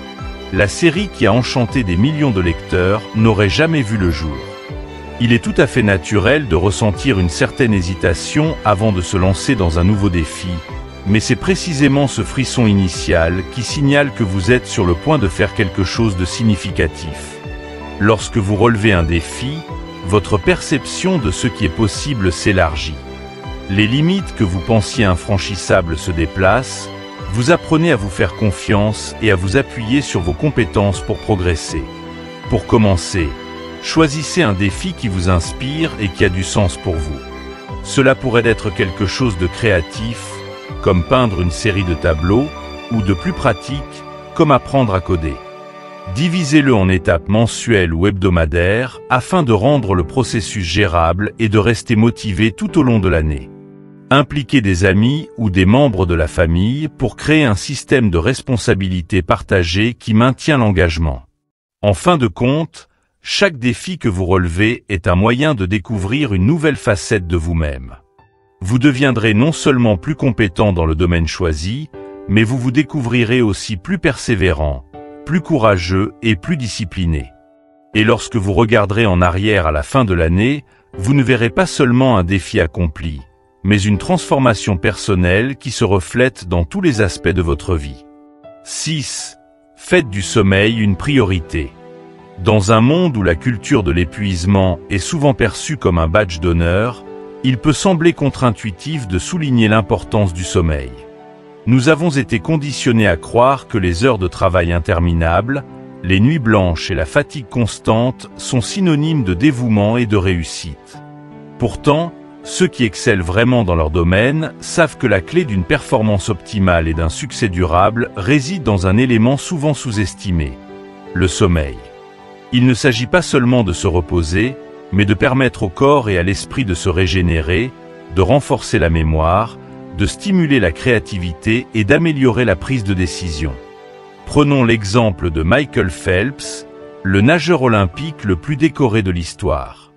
la série qui a enchanté des millions de lecteurs n'aurait jamais vu le jour. Il est tout à fait naturel de ressentir une certaine hésitation avant de se lancer dans un nouveau défi, mais c'est précisément ce frisson initial qui signale que vous êtes sur le point de faire quelque chose de significatif. Lorsque vous relevez un défi, votre perception de ce qui est possible s'élargit. Les limites que vous pensiez infranchissables se déplacent, vous apprenez à vous faire confiance et à vous appuyer sur vos compétences pour progresser. Pour commencer, choisissez un défi qui vous inspire et qui a du sens pour vous. Cela pourrait être quelque chose de créatif, comme peindre une série de tableaux, ou de plus pratique, comme apprendre à coder. Divisez-le en étapes mensuelles ou hebdomadaires afin de rendre le processus gérable et de rester motivé tout au long de l'année. Impliquez des amis ou des membres de la famille pour créer un système de responsabilité partagée qui maintient l'engagement. En fin de compte, chaque défi que vous relevez est un moyen de découvrir une nouvelle facette de vous-même. Vous deviendrez non seulement plus compétent dans le domaine choisi, mais vous vous découvrirez aussi plus persévérant, plus courageux et plus discipliné. Et lorsque vous regarderez en arrière à la fin de l'année, vous ne verrez pas seulement un défi accompli, mais une transformation personnelle qui se reflète dans tous les aspects de votre vie. 6. Faites du sommeil une priorité. Dans un monde où la culture de l'épuisement est souvent perçue comme un badge d'honneur, il peut sembler contre-intuitif de souligner l'importance du sommeil. Nous avons été conditionnés à croire que les heures de travail interminables, les nuits blanches et la fatigue constante sont synonymes de dévouement et de réussite. Pourtant, ceux qui excellent vraiment dans leur domaine savent que la clé d'une performance optimale et d'un succès durable réside dans un élément souvent sous-estimé, le sommeil. Il ne s'agit pas seulement de se reposer, mais de permettre au corps et à l'esprit de se régénérer, de renforcer la mémoire, de stimuler la créativité et d'améliorer la prise de décision. Prenons l'exemple de Michael Phelps, le nageur olympique le plus décoré de l'histoire.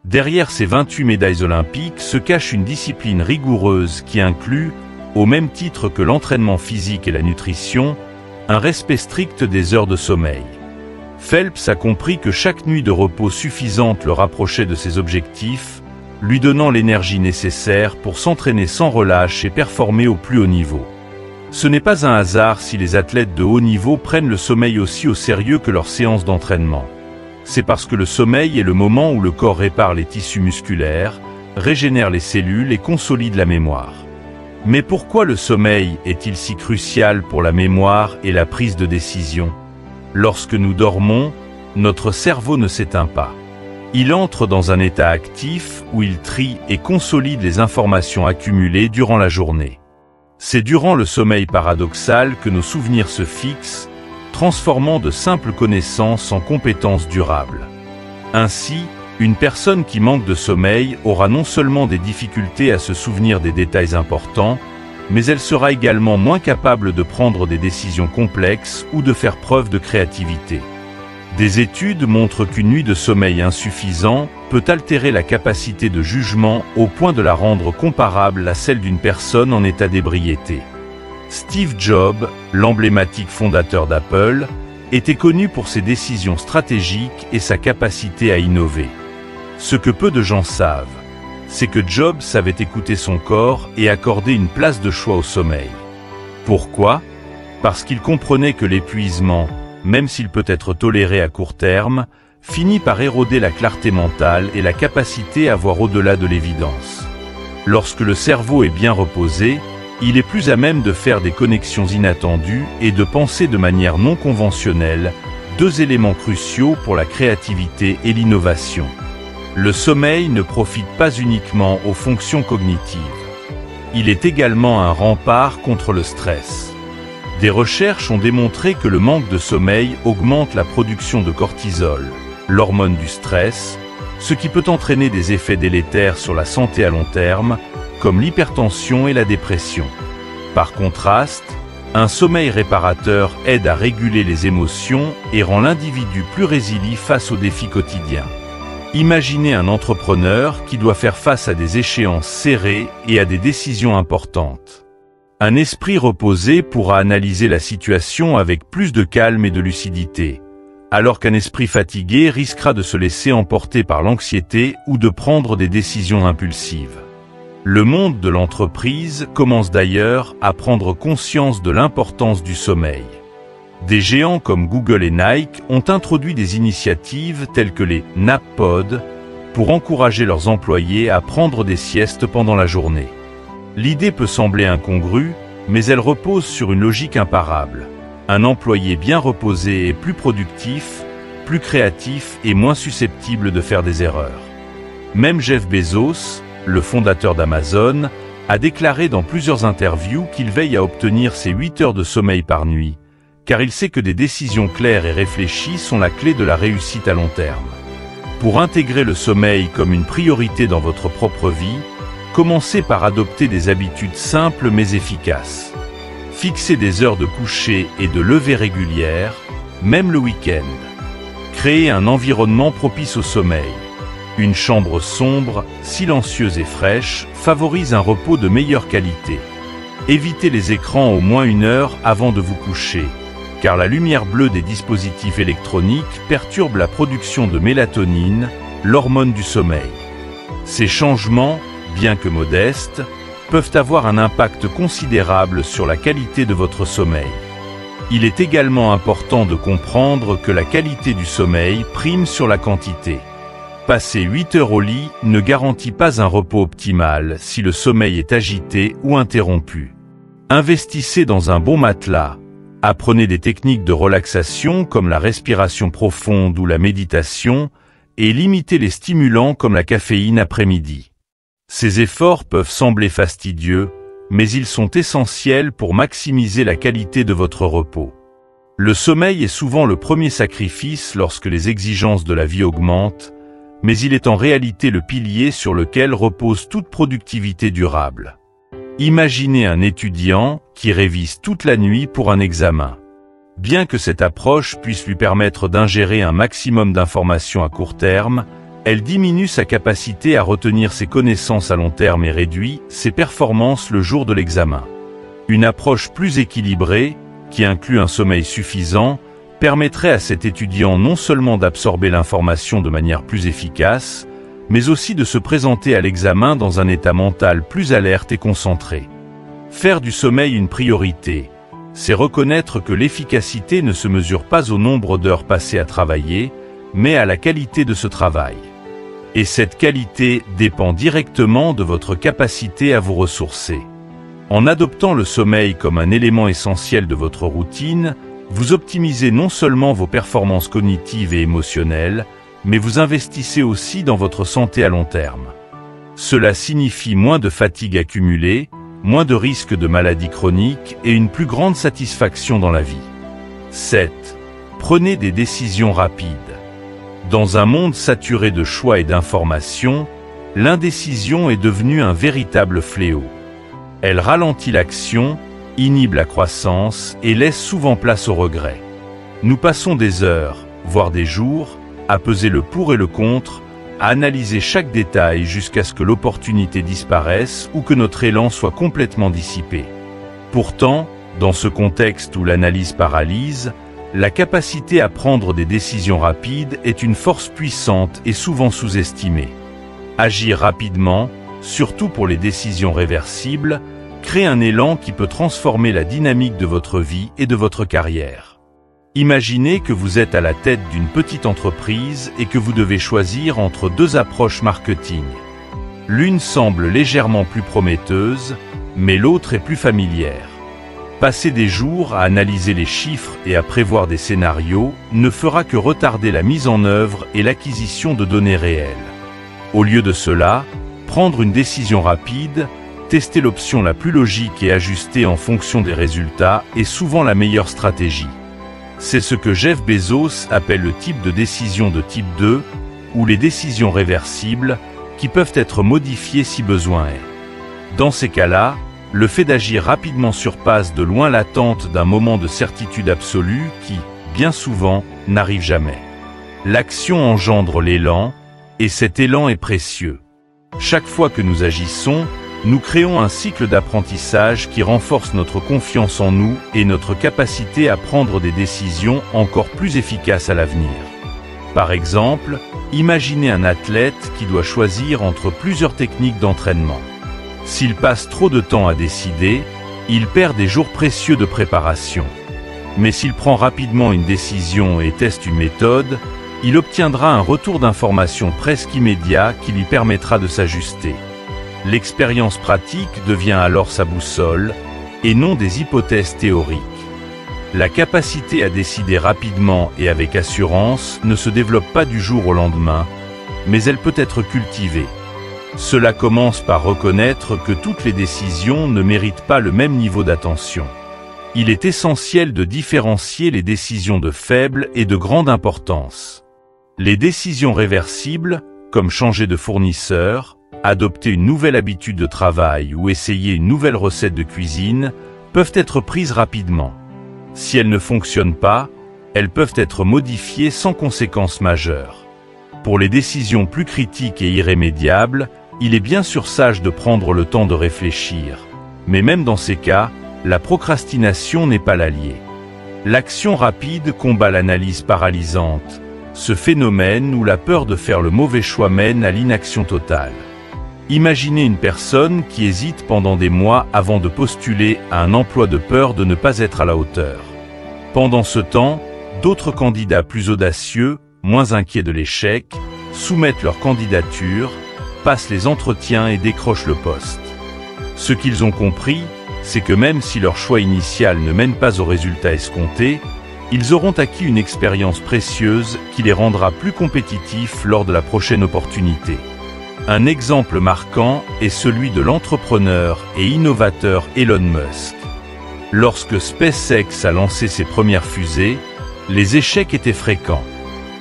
Derrière ces 28 médailles olympiques se cache une discipline rigoureuse qui inclut, au même titre que l'entraînement physique et la nutrition, un respect strict des heures de sommeil. Phelps a compris que chaque nuit de repos suffisante le rapprochait de ses objectifs, lui donnant l'énergie nécessaire pour s'entraîner sans relâche et performer au plus haut niveau. Ce n'est pas un hasard si les athlètes de haut niveau prennent le sommeil aussi au sérieux que leurs séances d'entraînement. C'est parce que le sommeil est le moment où le corps répare les tissus musculaires, régénère les cellules et consolide la mémoire. Mais pourquoi le sommeil est-il si crucial pour la mémoire et la prise de décision ? Lorsque nous dormons, notre cerveau ne s'éteint pas. Il entre dans un état actif où il trie et consolide les informations accumulées durant la journée. C'est durant le sommeil paradoxal que nos souvenirs se fixent, transformant de simples connaissances en compétences durables. Ainsi, une personne qui manque de sommeil aura non seulement des difficultés à se souvenir des détails importants, mais elle sera également moins capable de prendre des décisions complexes ou de faire preuve de créativité. Des études montrent qu'une nuit de sommeil insuffisant peut altérer la capacité de jugement au point de la rendre comparable à celle d'une personne en état d'ébriété. Steve Jobs, l'emblématique fondateur d'Apple, était connu pour ses décisions stratégiques et sa capacité à innover. Ce que peu de gens savent, c'est que Jobs savait écouter son corps et accorder une place de choix au sommeil. Pourquoi ? Parce qu'il comprenait que l'épuisement, même s'il peut être toléré à court terme, finit par éroder la clarté mentale et la capacité à voir au-delà de l'évidence. Lorsque le cerveau est bien reposé, il est plus à même de faire des connexions inattendues et de penser de manière non conventionnelle, deux éléments cruciaux pour la créativité et l'innovation. Le sommeil ne profite pas uniquement aux fonctions cognitives. Il est également un rempart contre le stress. Des recherches ont démontré que le manque de sommeil augmente la production de cortisol, l'hormone du stress, ce qui peut entraîner des effets délétères sur la santé à long terme, comme l'hypertension et la dépression. Par contraste, un sommeil réparateur aide à réguler les émotions et rend l'individu plus résilient face aux défis quotidiens. Imaginez un entrepreneur qui doit faire face à des échéances serrées et à des décisions importantes. Un esprit reposé pourra analyser la situation avec plus de calme et de lucidité, alors qu'un esprit fatigué risquera de se laisser emporter par l'anxiété ou de prendre des décisions impulsives. Le monde de l'entreprise commence d'ailleurs à prendre conscience de l'importance du sommeil. Des géants comme Google et Nike ont introduit des initiatives telles que les Nap Pods pour encourager leurs employés à prendre des siestes pendant la journée. L'idée peut sembler incongrue, mais elle repose sur une logique imparable. Un employé bien reposé est plus productif, plus créatif et moins susceptible de faire des erreurs. Même Jeff Bezos, le fondateur d'Amazon, a déclaré dans plusieurs interviews qu'il veille à obtenir ses 8 heures de sommeil par nuit, car il sait que des décisions claires et réfléchies sont la clé de la réussite à long terme. Pour intégrer le sommeil comme une priorité dans votre propre vie, commencez par adopter des habitudes simples mais efficaces. Fixez des heures de coucher et de lever régulières, même le week-end. Créez un environnement propice au sommeil. Une chambre sombre, silencieuse et fraîche favorise un repos de meilleure qualité. Évitez les écrans au moins 1 heure avant de vous coucher, car la lumière bleue des dispositifs électroniques perturbe la production de mélatonine, l'hormone du sommeil. Ces changements, bien que modestes, peuvent avoir un impact considérable sur la qualité de votre sommeil. Il est également important de comprendre que la qualité du sommeil prime sur la quantité. Passer 8 heures au lit ne garantit pas un repos optimal si le sommeil est agité ou interrompu. Investissez dans un bon matelas. Apprenez des techniques de relaxation comme la respiration profonde ou la méditation et limitez les stimulants comme la caféine après-midi. Ces efforts peuvent sembler fastidieux, mais ils sont essentiels pour maximiser la qualité de votre repos. Le sommeil est souvent le premier sacrifice lorsque les exigences de la vie augmentent, mais il est en réalité le pilier sur lequel repose toute productivité durable. Imaginez un étudiant qui révise toute la nuit pour un examen. Bien que cette approche puisse lui permettre d'ingérer un maximum d'informations à court terme, elle diminue sa capacité à retenir ses connaissances à long terme et réduit ses performances le jour de l'examen. Une approche plus équilibrée, qui inclut un sommeil suffisant, permettrait à cet étudiant non seulement d'absorber l'information de manière plus efficace, mais aussi de se présenter à l'examen dans un état mental plus alerte et concentré. Faire du sommeil une priorité, c'est reconnaître que l'efficacité ne se mesure pas au nombre d'heures passées à travailler, mais à la qualité de ce travail. Et cette qualité dépend directement de votre capacité à vous ressourcer. En adoptant le sommeil comme un élément essentiel de votre routine, vous optimisez non seulement vos performances cognitives et émotionnelles, mais vous investissez aussi dans votre santé à long terme. Cela signifie moins de fatigue accumulée, moins de risques de maladies chroniques et une plus grande satisfaction dans la vie. 7. Prenez des décisions rapides. Dans un monde saturé de choix et d'informations, l'indécision est devenue un véritable fléau. Elle ralentit l'action, inhibe la croissance et laisse souvent place au regret. Nous passons des heures, voire des jours, à peser le pour et le contre, à analyser chaque détail jusqu'à ce que l'opportunité disparaisse ou que notre élan soit complètement dissipé. Pourtant, dans ce contexte où l'analyse paralyse, la capacité à prendre des décisions rapides est une force puissante et souvent sous-estimée. Agir rapidement, surtout pour les décisions réversibles, crée un élan qui peut transformer la dynamique de votre vie et de votre carrière. Imaginez que vous êtes à la tête d'une petite entreprise et que vous devez choisir entre 2 approches marketing. L'une semble légèrement plus prometteuse, mais l'autre est plus familière. Passer des jours à analyser les chiffres et à prévoir des scénarios ne fera que retarder la mise en œuvre et l'acquisition de données réelles. Au lieu de cela, prendre une décision rapide, tester l'option la plus logique et ajuster en fonction des résultats est souvent la meilleure stratégie. C'est ce que Jeff Bezos appelle le type de décision de type 2, ou les décisions réversibles, qui peuvent être modifiées si besoin est. Dans ces cas-là, le fait d'agir rapidement surpasse de loin l'attente d'un moment de certitude absolue qui, bien souvent, n'arrive jamais. L'action engendre l'élan, et cet élan est précieux. Chaque fois que nous agissons, nous créons un cycle d'apprentissage qui renforce notre confiance en nous et notre capacité à prendre des décisions encore plus efficaces à l'avenir. Par exemple, imaginez un athlète qui doit choisir entre plusieurs techniques d'entraînement. S'il passe trop de temps à décider, il perd des jours précieux de préparation. Mais s'il prend rapidement une décision et teste une méthode, il obtiendra un retour d'information presque immédiat qui lui permettra de s'ajuster. L'expérience pratique devient alors sa boussole, et non des hypothèses théoriques. La capacité à décider rapidement et avec assurance ne se développe pas du jour au lendemain, mais elle peut être cultivée. Cela commence par reconnaître que toutes les décisions ne méritent pas le même niveau d'attention. Il est essentiel de différencier les décisions de faible et de grande importance. Les décisions réversibles, comme changer de fournisseur, adopter une nouvelle habitude de travail ou essayer une nouvelle recette de cuisine peuvent être prises rapidement. Si elles ne fonctionnent pas, elles peuvent être modifiées sans conséquences majeures. Pour les décisions plus critiques et irrémédiables, il est bien sûr sage de prendre le temps de réfléchir. Mais même dans ces cas, la procrastination n'est pas l'allié. L'action rapide combat l'analyse paralysante, ce phénomène où la peur de faire le mauvais choix mène à l'inaction totale. Imaginez une personne qui hésite pendant des mois avant de postuler à un emploi de peur de ne pas être à la hauteur. Pendant ce temps, d'autres candidats plus audacieux, moins inquiets de l'échec, soumettent leur candidature, passent les entretiens et décrochent le poste. Ce qu'ils ont compris, c'est que même si leur choix initial ne mène pas au résultat escompté, ils auront acquis une expérience précieuse qui les rendra plus compétitifs lors de la prochaine opportunité. Un exemple marquant est celui de l'entrepreneur et innovateur Elon Musk. Lorsque SpaceX a lancé ses premières fusées, les échecs étaient fréquents.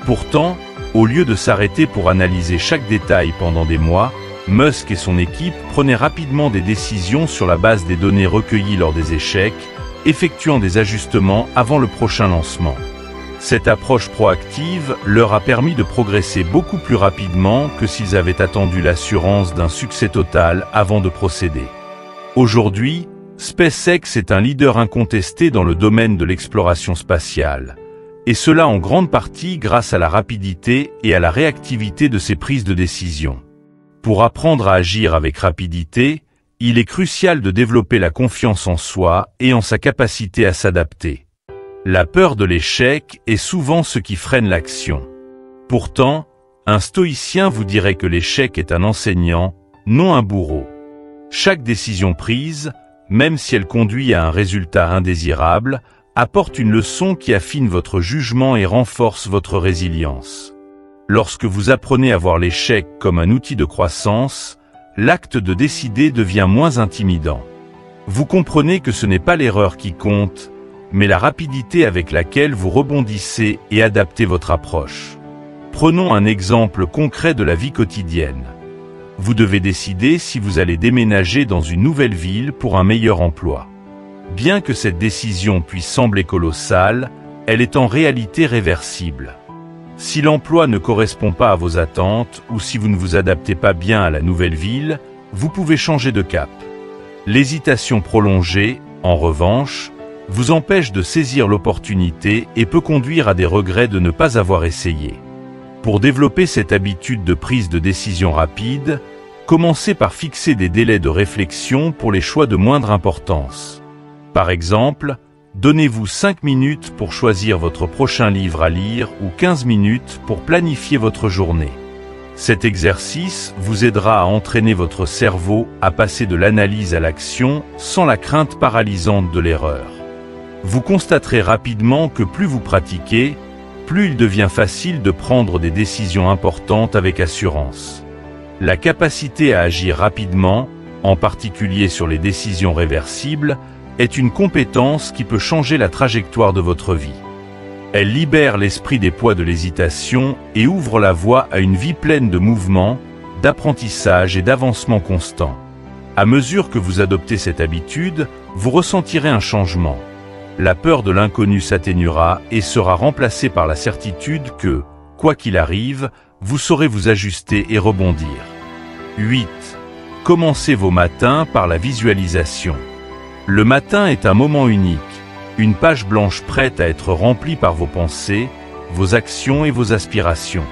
Pourtant, au lieu de s'arrêter pour analyser chaque détail pendant des mois, Musk et son équipe prenaient rapidement des décisions sur la base des données recueillies lors des échecs, effectuant des ajustements avant le prochain lancement. Cette approche proactive leur a permis de progresser beaucoup plus rapidement que s'ils avaient attendu l'assurance d'un succès total avant de procéder. Aujourd'hui, SpaceX est un leader incontesté dans le domaine de l'exploration spatiale, et cela en grande partie grâce à la rapidité et à la réactivité de ses prises de décision. Pour apprendre à agir avec rapidité, il est crucial de développer la confiance en soi et en sa capacité à s'adapter. La peur de l'échec est souvent ce qui freine l'action. Pourtant, un stoïcien vous dirait que l'échec est un enseignant, non un bourreau. Chaque décision prise, même si elle conduit à un résultat indésirable, apporte une leçon qui affine votre jugement et renforce votre résilience. Lorsque vous apprenez à voir l'échec comme un outil de croissance, l'acte de décider devient moins intimidant. Vous comprenez que ce n'est pas l'erreur qui compte, mais la rapidité avec laquelle vous rebondissez et adaptez votre approche. Prenons un exemple concret de la vie quotidienne. Vous devez décider si vous allez déménager dans une nouvelle ville pour un meilleur emploi. Bien que cette décision puisse sembler colossale, elle est en réalité réversible. Si l'emploi ne correspond pas à vos attentes ou si vous ne vous adaptez pas bien à la nouvelle ville, vous pouvez changer de cap. L'hésitation prolongée, en revanche, vous empêche de saisir l'opportunité et peut conduire à des regrets de ne pas avoir essayé. Pour développer cette habitude de prise de décision rapide, commencez par fixer des délais de réflexion pour les choix de moindre importance. Par exemple, donnez-vous 5 minutes pour choisir votre prochain livre à lire ou 15 minutes pour planifier votre journée. Cet exercice vous aidera à entraîner votre cerveau à passer de l'analyse à l'action sans la crainte paralysante de l'erreur. Vous constaterez rapidement que plus vous pratiquez, plus il devient facile de prendre des décisions importantes avec assurance. La capacité à agir rapidement, en particulier sur les décisions réversibles, est une compétence qui peut changer la trajectoire de votre vie. Elle libère l'esprit des poids de l'hésitation et ouvre la voie à une vie pleine de mouvements, d'apprentissage et d'avancement constant. À mesure que vous adoptez cette habitude, vous ressentirez un changement. La peur de l'inconnu s'atténuera et sera remplacée par la certitude que, quoi qu'il arrive, vous saurez vous ajuster et rebondir. 8. Commencez vos matins par la visualisation. Le matin est un moment unique, une page blanche prête à être remplie par vos pensées, vos actions et vos aspirations.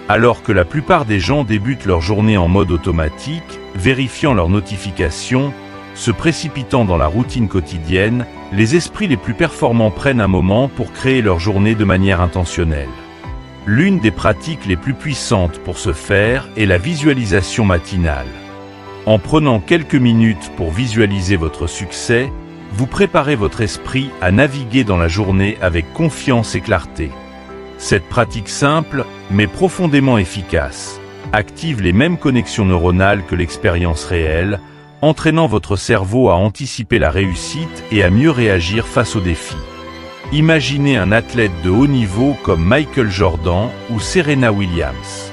Alors que la plupart des gens débutent leur journée en mode automatique, vérifiant leurs notifications, se précipitant dans la routine quotidienne, les esprits les plus performants prennent un moment pour créer leur journée de manière intentionnelle. L'une des pratiques les plus puissantes pour ce faire est la visualisation matinale. En prenant quelques minutes pour visualiser votre succès, vous préparez votre esprit à naviguer dans la journée avec confiance et clarté. Cette pratique simple, mais profondément efficace, active les mêmes connexions neuronales que l'expérience réelle, entraînant votre cerveau à anticiper la réussite et à mieux réagir face aux défis. Imaginez un athlète de haut niveau comme Michael Jordan ou Serena Williams.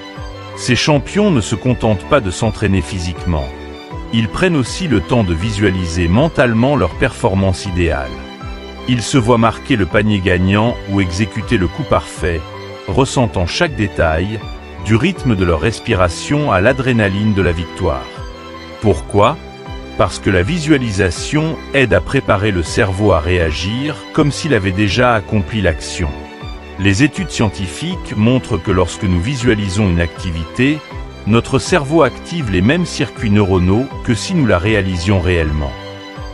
Ces champions ne se contentent pas de s'entraîner physiquement. Ils prennent aussi le temps de visualiser mentalement leur performance idéale. Ils se voient marquer le panier gagnant ou exécuter le coup parfait, ressentant chaque détail, du rythme de leur respiration à l'adrénaline de la victoire. Pourquoi ? Parce que la visualisation aide à préparer le cerveau à réagir comme s'il avait déjà accompli l'action. Les études scientifiques montrent que lorsque nous visualisons une activité, notre cerveau active les mêmes circuits neuronaux que si nous la réalisions réellement.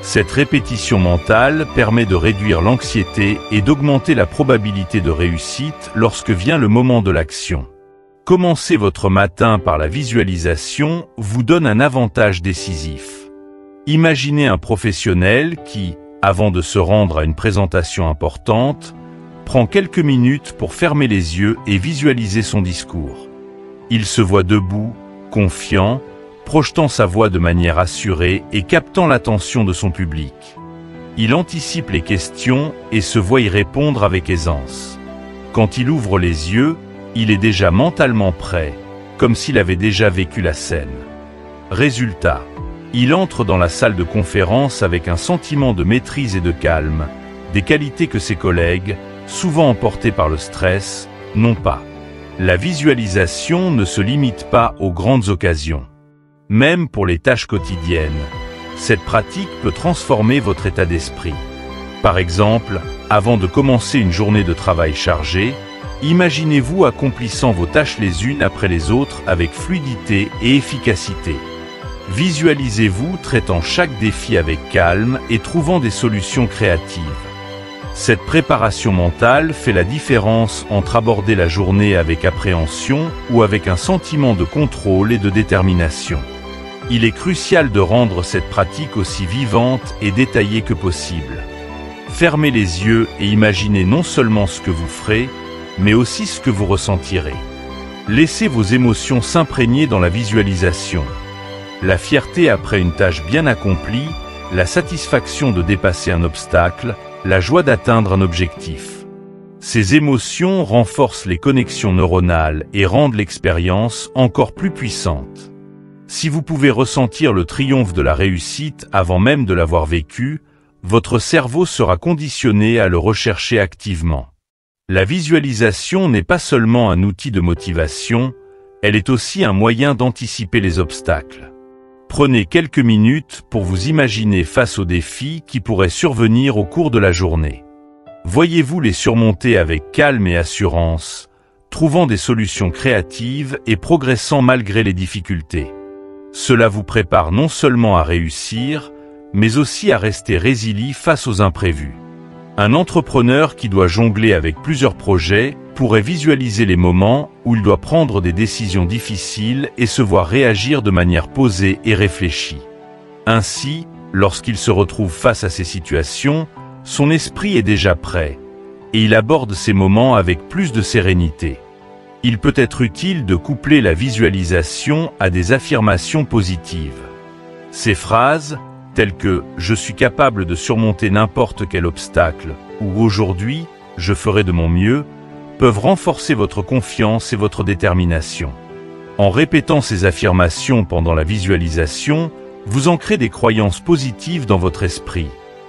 Cette répétition mentale permet de réduire l'anxiété et d'augmenter la probabilité de réussite lorsque vient le moment de l'action. Commencer votre matin par la visualisation vous donne un avantage décisif. Imaginez un professionnel qui, avant de se rendre à une présentation importante, prend quelques minutes pour fermer les yeux et visualiser son discours. Il se voit debout, confiant, projetant sa voix de manière assurée et captant l'attention de son public. Il anticipe les questions et se voit y répondre avec aisance. Quand il ouvre les yeux, il est déjà mentalement prêt, comme s'il avait déjà vécu la scène. Résultat, il entre dans la salle de conférence avec un sentiment de maîtrise et de calme, des qualités que ses collègues, souvent emportés par le stress, n'ont pas. La visualisation ne se limite pas aux grandes occasions. Même pour les tâches quotidiennes, cette pratique peut transformer votre état d'esprit. Par exemple, avant de commencer une journée de travail chargée, imaginez-vous accomplissant vos tâches les unes après les autres avec fluidité et efficacité. Visualisez-vous traitant chaque défi avec calme et trouvant des solutions créatives. Cette préparation mentale fait la différence entre aborder la journée avec appréhension ou avec un sentiment de contrôle et de détermination. Il est crucial de rendre cette pratique aussi vivante et détaillée que possible. Fermez les yeux et imaginez non seulement ce que vous ferez, mais aussi ce que vous ressentirez. Laissez vos émotions s'imprégner dans la visualisation. La fierté après une tâche bien accomplie, la satisfaction de dépasser un obstacle, la joie d'atteindre un objectif. Ces émotions renforcent les connexions neuronales et rendent l'expérience encore plus puissante. Si vous pouvez ressentir le triomphe de la réussite avant même de l'avoir vécu, votre cerveau sera conditionné à le rechercher activement. La visualisation n'est pas seulement un outil de motivation, elle est aussi un moyen d'anticiper les obstacles. Prenez quelques minutes pour vous imaginer face aux défis qui pourraient survenir au cours de la journée. Voyez-vous les surmonter avec calme et assurance, trouvant des solutions créatives et progressant malgré les difficultés. Cela vous prépare non seulement à réussir, mais aussi à rester résilient face aux imprévus. Un entrepreneur qui doit jongler avec plusieurs projets pourrait visualiser les moments où il doit prendre des décisions difficiles et se voir réagir de manière posée et réfléchie. Ainsi, lorsqu'il se retrouve face à ces situations, son esprit est déjà prêt, et il aborde ces moments avec plus de sérénité. Il peut être utile de coupler la visualisation à des affirmations positives. Ces phrases, telles que « je suis capable de surmonter n'importe quel obstacle » ou « aujourd'hui, je ferai de mon mieux », peuvent renforcer votre confiance et votre détermination. En répétant ces affirmations pendant la visualisation, vous ancrez des croyances positives dans votre esprit,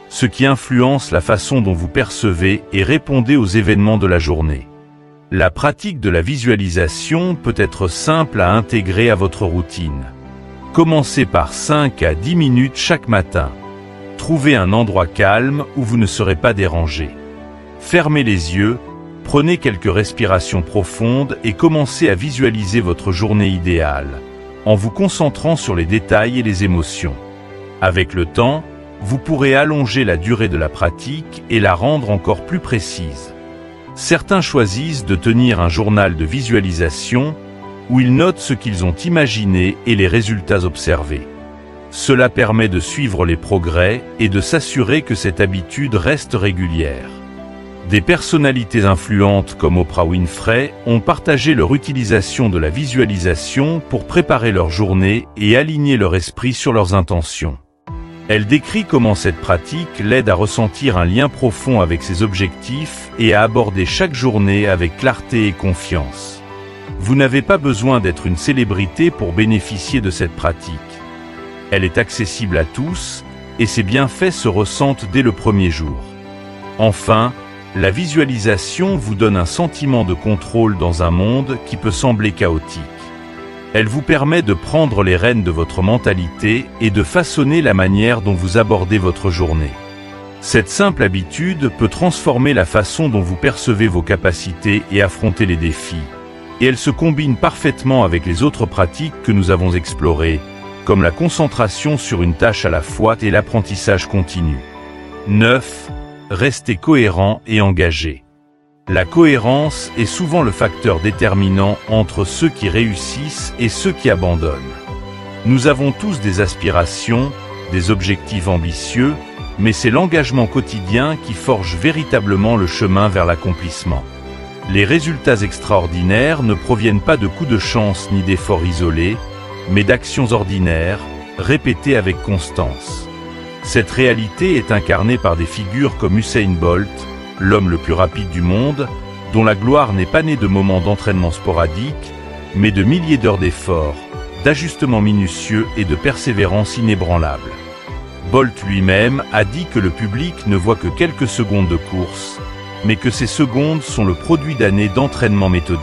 ce qui influence la façon dont vous percevez et répondez aux événements de la journée. La pratique de la visualisation peut être simple à intégrer à votre routine. Commencez par 5 à 10 minutes chaque matin. Trouvez un endroit calme où vous ne serez pas dérangé. Fermez les yeux, prenez quelques respirations profondes et commencez à visualiser votre journée idéale, en vous concentrant sur les détails et les émotions. Avec le temps, vous pourrez allonger la durée de la pratique et la rendre encore plus précise. Certains choisissent de tenir un journal de visualisation où ils notent ce qu'ils ont imaginé et les résultats observés. Cela permet de suivre les progrès et de s'assurer que cette habitude reste régulière. Des personnalités influentes comme Oprah Winfrey ont partagé leur utilisation de la visualisation pour préparer leur journée et aligner leur esprit sur leurs intentions. Elle décrit comment cette pratique l'aide à ressentir un lien profond avec ses objectifs et à aborder chaque journée avec clarté et confiance. Vous n'avez pas besoin d'être une célébrité pour bénéficier de cette pratique. Elle est accessible à tous, et ses bienfaits se ressentent dès le premier jour. Enfin, la visualisation vous donne un sentiment de contrôle dans un monde qui peut sembler chaotique. Elle vous permet de prendre les rênes de votre mentalité et de façonner la manière dont vous abordez votre journée. Cette simple habitude peut transformer la façon dont vous percevez vos capacités et affronter les défis. Et elle se combine parfaitement avec les autres pratiques que nous avons explorées, comme la concentration sur une tâche à la fois et l'apprentissage continu. 9. Restez cohérent et engagé. La cohérence est souvent le facteur déterminant entre ceux qui réussissent et ceux qui abandonnent. Nous avons tous des aspirations, des objectifs ambitieux, mais c'est l'engagement quotidien qui forge véritablement le chemin vers l'accomplissement. Les résultats extraordinaires ne proviennent pas de coups de chance ni d'efforts isolés, mais d'actions ordinaires, répétées avec constance. Cette réalité est incarnée par des figures comme Usain Bolt, l'homme le plus rapide du monde, dont la gloire n'est pas née de moments d'entraînement sporadiques, mais de milliers d'heures d'efforts, d'ajustements minutieux et de persévérance inébranlable. Bolt lui-même a dit que le public ne voit que quelques secondes de course, mais que ces secondes sont le produit d'années d'entraînement méthodique.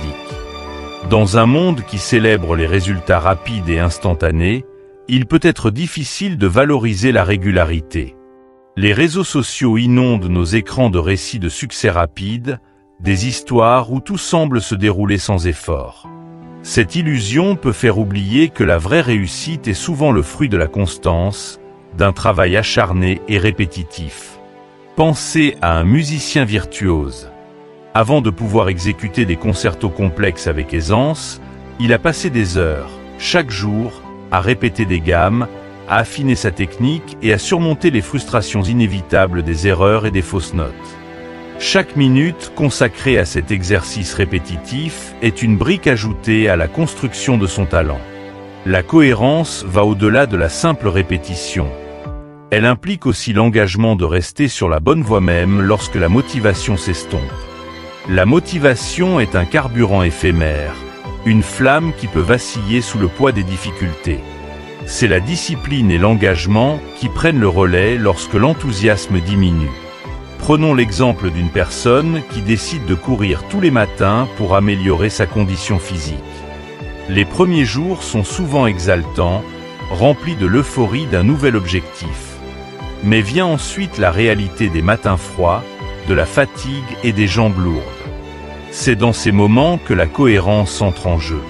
Dans un monde qui célèbre les résultats rapides et instantanés, il peut être difficile de valoriser la régularité. Les réseaux sociaux inondent nos écrans de récits de succès rapides, des histoires où tout semble se dérouler sans effort. Cette illusion peut faire oublier que la vraie réussite est souvent le fruit de la constance, d'un travail acharné et répétitif. Pensez à un musicien virtuose. Avant de pouvoir exécuter des concertos complexes avec aisance, il a passé des heures, chaque jour, à répéter des gammes, à affiner sa technique et à surmonter les frustrations inévitables des erreurs et des fausses notes. Chaque minute consacrée à cet exercice répétitif est une brique ajoutée à la construction de son talent. La cohérence va au-delà de la simple répétition. Elle implique aussi l'engagement de rester sur la bonne voie même lorsque la motivation s'estompe. La motivation est un carburant éphémère, une flamme qui peut vaciller sous le poids des difficultés. C'est la discipline et l'engagement qui prennent le relais lorsque l'enthousiasme diminue. Prenons l'exemple d'une personne qui décide de courir tous les matins pour améliorer sa condition physique. Les premiers jours sont souvent exaltants, remplis de l'euphorie d'un nouvel objectif. Mais vient ensuite la réalité des matins froids, de la fatigue et des jambes lourdes. C'est dans ces moments que la cohérence entre en jeu.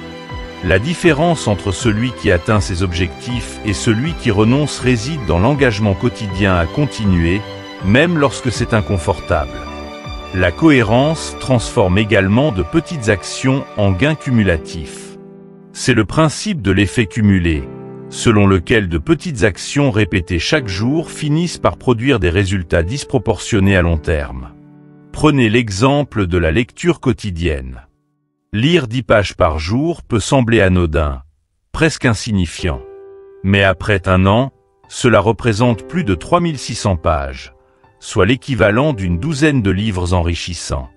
La différence entre celui qui atteint ses objectifs et celui qui renonce réside dans l'engagement quotidien à continuer, même lorsque c'est inconfortable. La cohérence transforme également de petites actions en gains cumulatifs. C'est le principe de l'effet cumulé, selon lequel de petites actions répétées chaque jour finissent par produire des résultats disproportionnés à long terme. Prenez l'exemple de la lecture quotidienne. Lire 10 pages par jour peut sembler anodin, presque insignifiant. Mais après un an, cela représente plus de 3600 pages, soit l'équivalent d'une douzaine de livres enrichissants.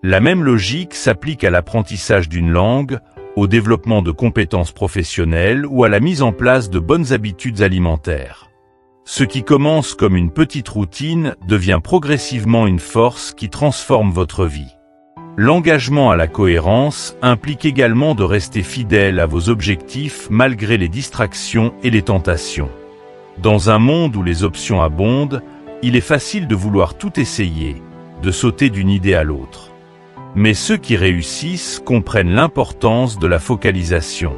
La même logique s'applique à l'apprentissage d'une langue, au développement de compétences professionnelles ou à la mise en place de bonnes habitudes alimentaires. Ce qui commence comme une petite routine devient progressivement une force qui transforme votre vie. L'engagement à la cohérence implique également de rester fidèle à vos objectifs malgré les distractions et les tentations. Dans un monde où les options abondent, il est facile de vouloir tout essayer, de sauter d'une idée à l'autre. Mais ceux qui réussissent comprennent l'importance de la focalisation.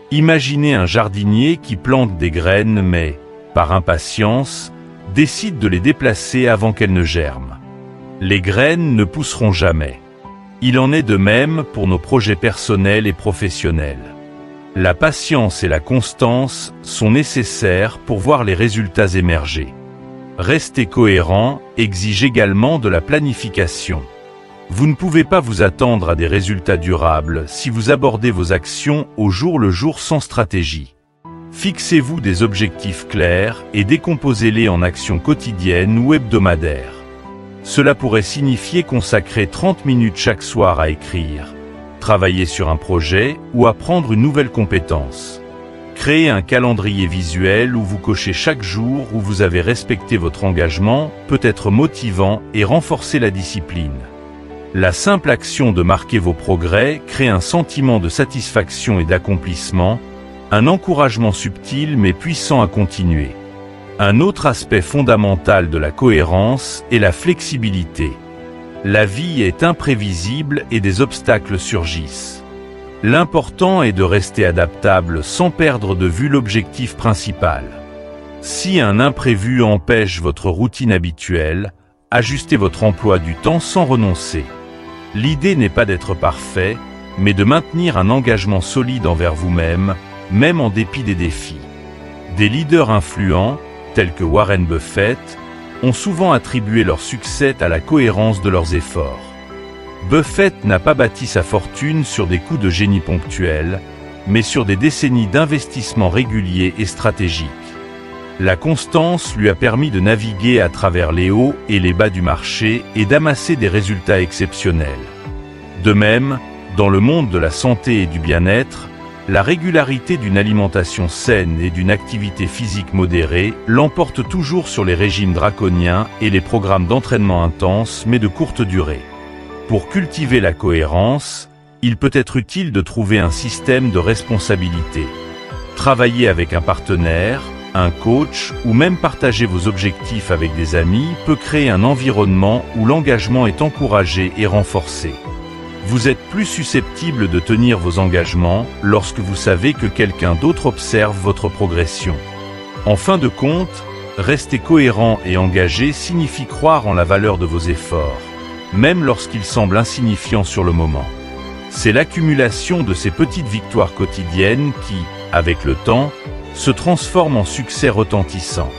Imaginez un jardinier qui plante des graines mais, par impatience, décide de les déplacer avant qu'elles ne germent. Les graines ne pousseront jamais. Il en est de même pour nos projets personnels et professionnels. La patience et la constance sont nécessaires pour voir les résultats émerger. Rester cohérent exige également de la planification. Vous ne pouvez pas vous attendre à des résultats durables si vous abordez vos actions au jour le jour sans stratégie. Fixez-vous des objectifs clairs et décomposez-les en actions quotidiennes ou hebdomadaires. Cela pourrait signifier consacrer 30 minutes chaque soir à écrire, travailler sur un projet ou apprendre une nouvelle compétence. Créez un calendrier visuel où vous cochez chaque jour où vous avez respecté votre engagement peut être motivant et renforcer la discipline. La simple action de marquer vos progrès crée un sentiment de satisfaction et d'accomplissement, un encouragement subtil mais puissant à continuer. Un autre aspect fondamental de la cohérence est la flexibilité. La vie est imprévisible et des obstacles surgissent. L'important est de rester adaptable sans perdre de vue l'objectif principal. Si un imprévu empêche votre routine habituelle, ajustez votre emploi du temps sans renoncer. L'idée n'est pas d'être parfait, mais de maintenir un engagement solide envers vous-même, même en dépit des défis. Des leaders influents, tels que Warren Buffett, ont souvent attribué leur succès à la cohérence de leurs efforts. Buffett n'a pas bâti sa fortune sur des coups de génie ponctuels, mais sur des décennies d'investissements réguliers et stratégiques. La constance lui a permis de naviguer à travers les hauts et les bas du marché et d'amasser des résultats exceptionnels. De même, dans le monde de la santé et du bien-être, la régularité d'une alimentation saine et d'une activité physique modérée l'emporte toujours sur les régimes draconiens et les programmes d'entraînement intenses mais de courte durée. Pour cultiver la cohérence, il peut être utile de trouver un système de responsabilité. Travailler avec un partenaire, un coach ou même partager vos objectifs avec des amis peut créer un environnement où l'engagement est encouragé et renforcé. Vous êtes plus susceptible de tenir vos engagements lorsque vous savez que quelqu'un d'autre observe votre progression. En fin de compte, rester cohérent et engagé signifie croire en la valeur de vos efforts, même lorsqu'ils semblent insignifiants sur le moment. C'est l'accumulation de ces petites victoires quotidiennes qui, avec le temps, se transforment en succès retentissants.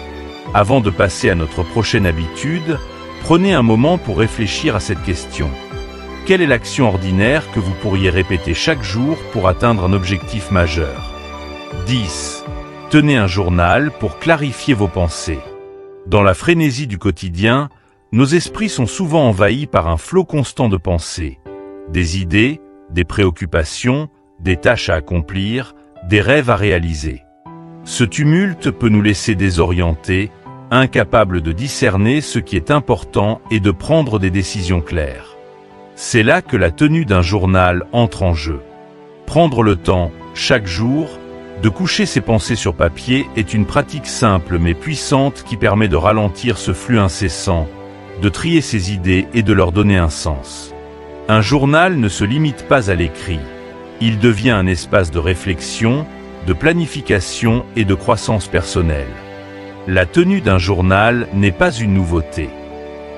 Avant de passer à notre prochaine habitude, prenez un moment pour réfléchir à cette question. Quelle est l'action ordinaire que vous pourriez répéter chaque jour pour atteindre un objectif majeur? 10. Tenez un journal pour clarifier vos pensées. Dans la frénésie du quotidien, nos esprits sont souvent envahis par un flot constant de pensées. Des idées, des préoccupations, des tâches à accomplir, des rêves à réaliser. Ce tumulte peut nous laisser désorientés, incapables de discerner ce qui est important et de prendre des décisions claires. C'est là que la tenue d'un journal entre en jeu. Prendre le temps, chaque jour, de coucher ses pensées sur papier est une pratique simple mais puissante qui permet de ralentir ce flux incessant, de trier ses idées et de leur donner un sens. Un journal ne se limite pas à l'écrit. Il devient un espace de réflexion, de planification et de croissance personnelle. La tenue d'un journal n'est pas une nouveauté.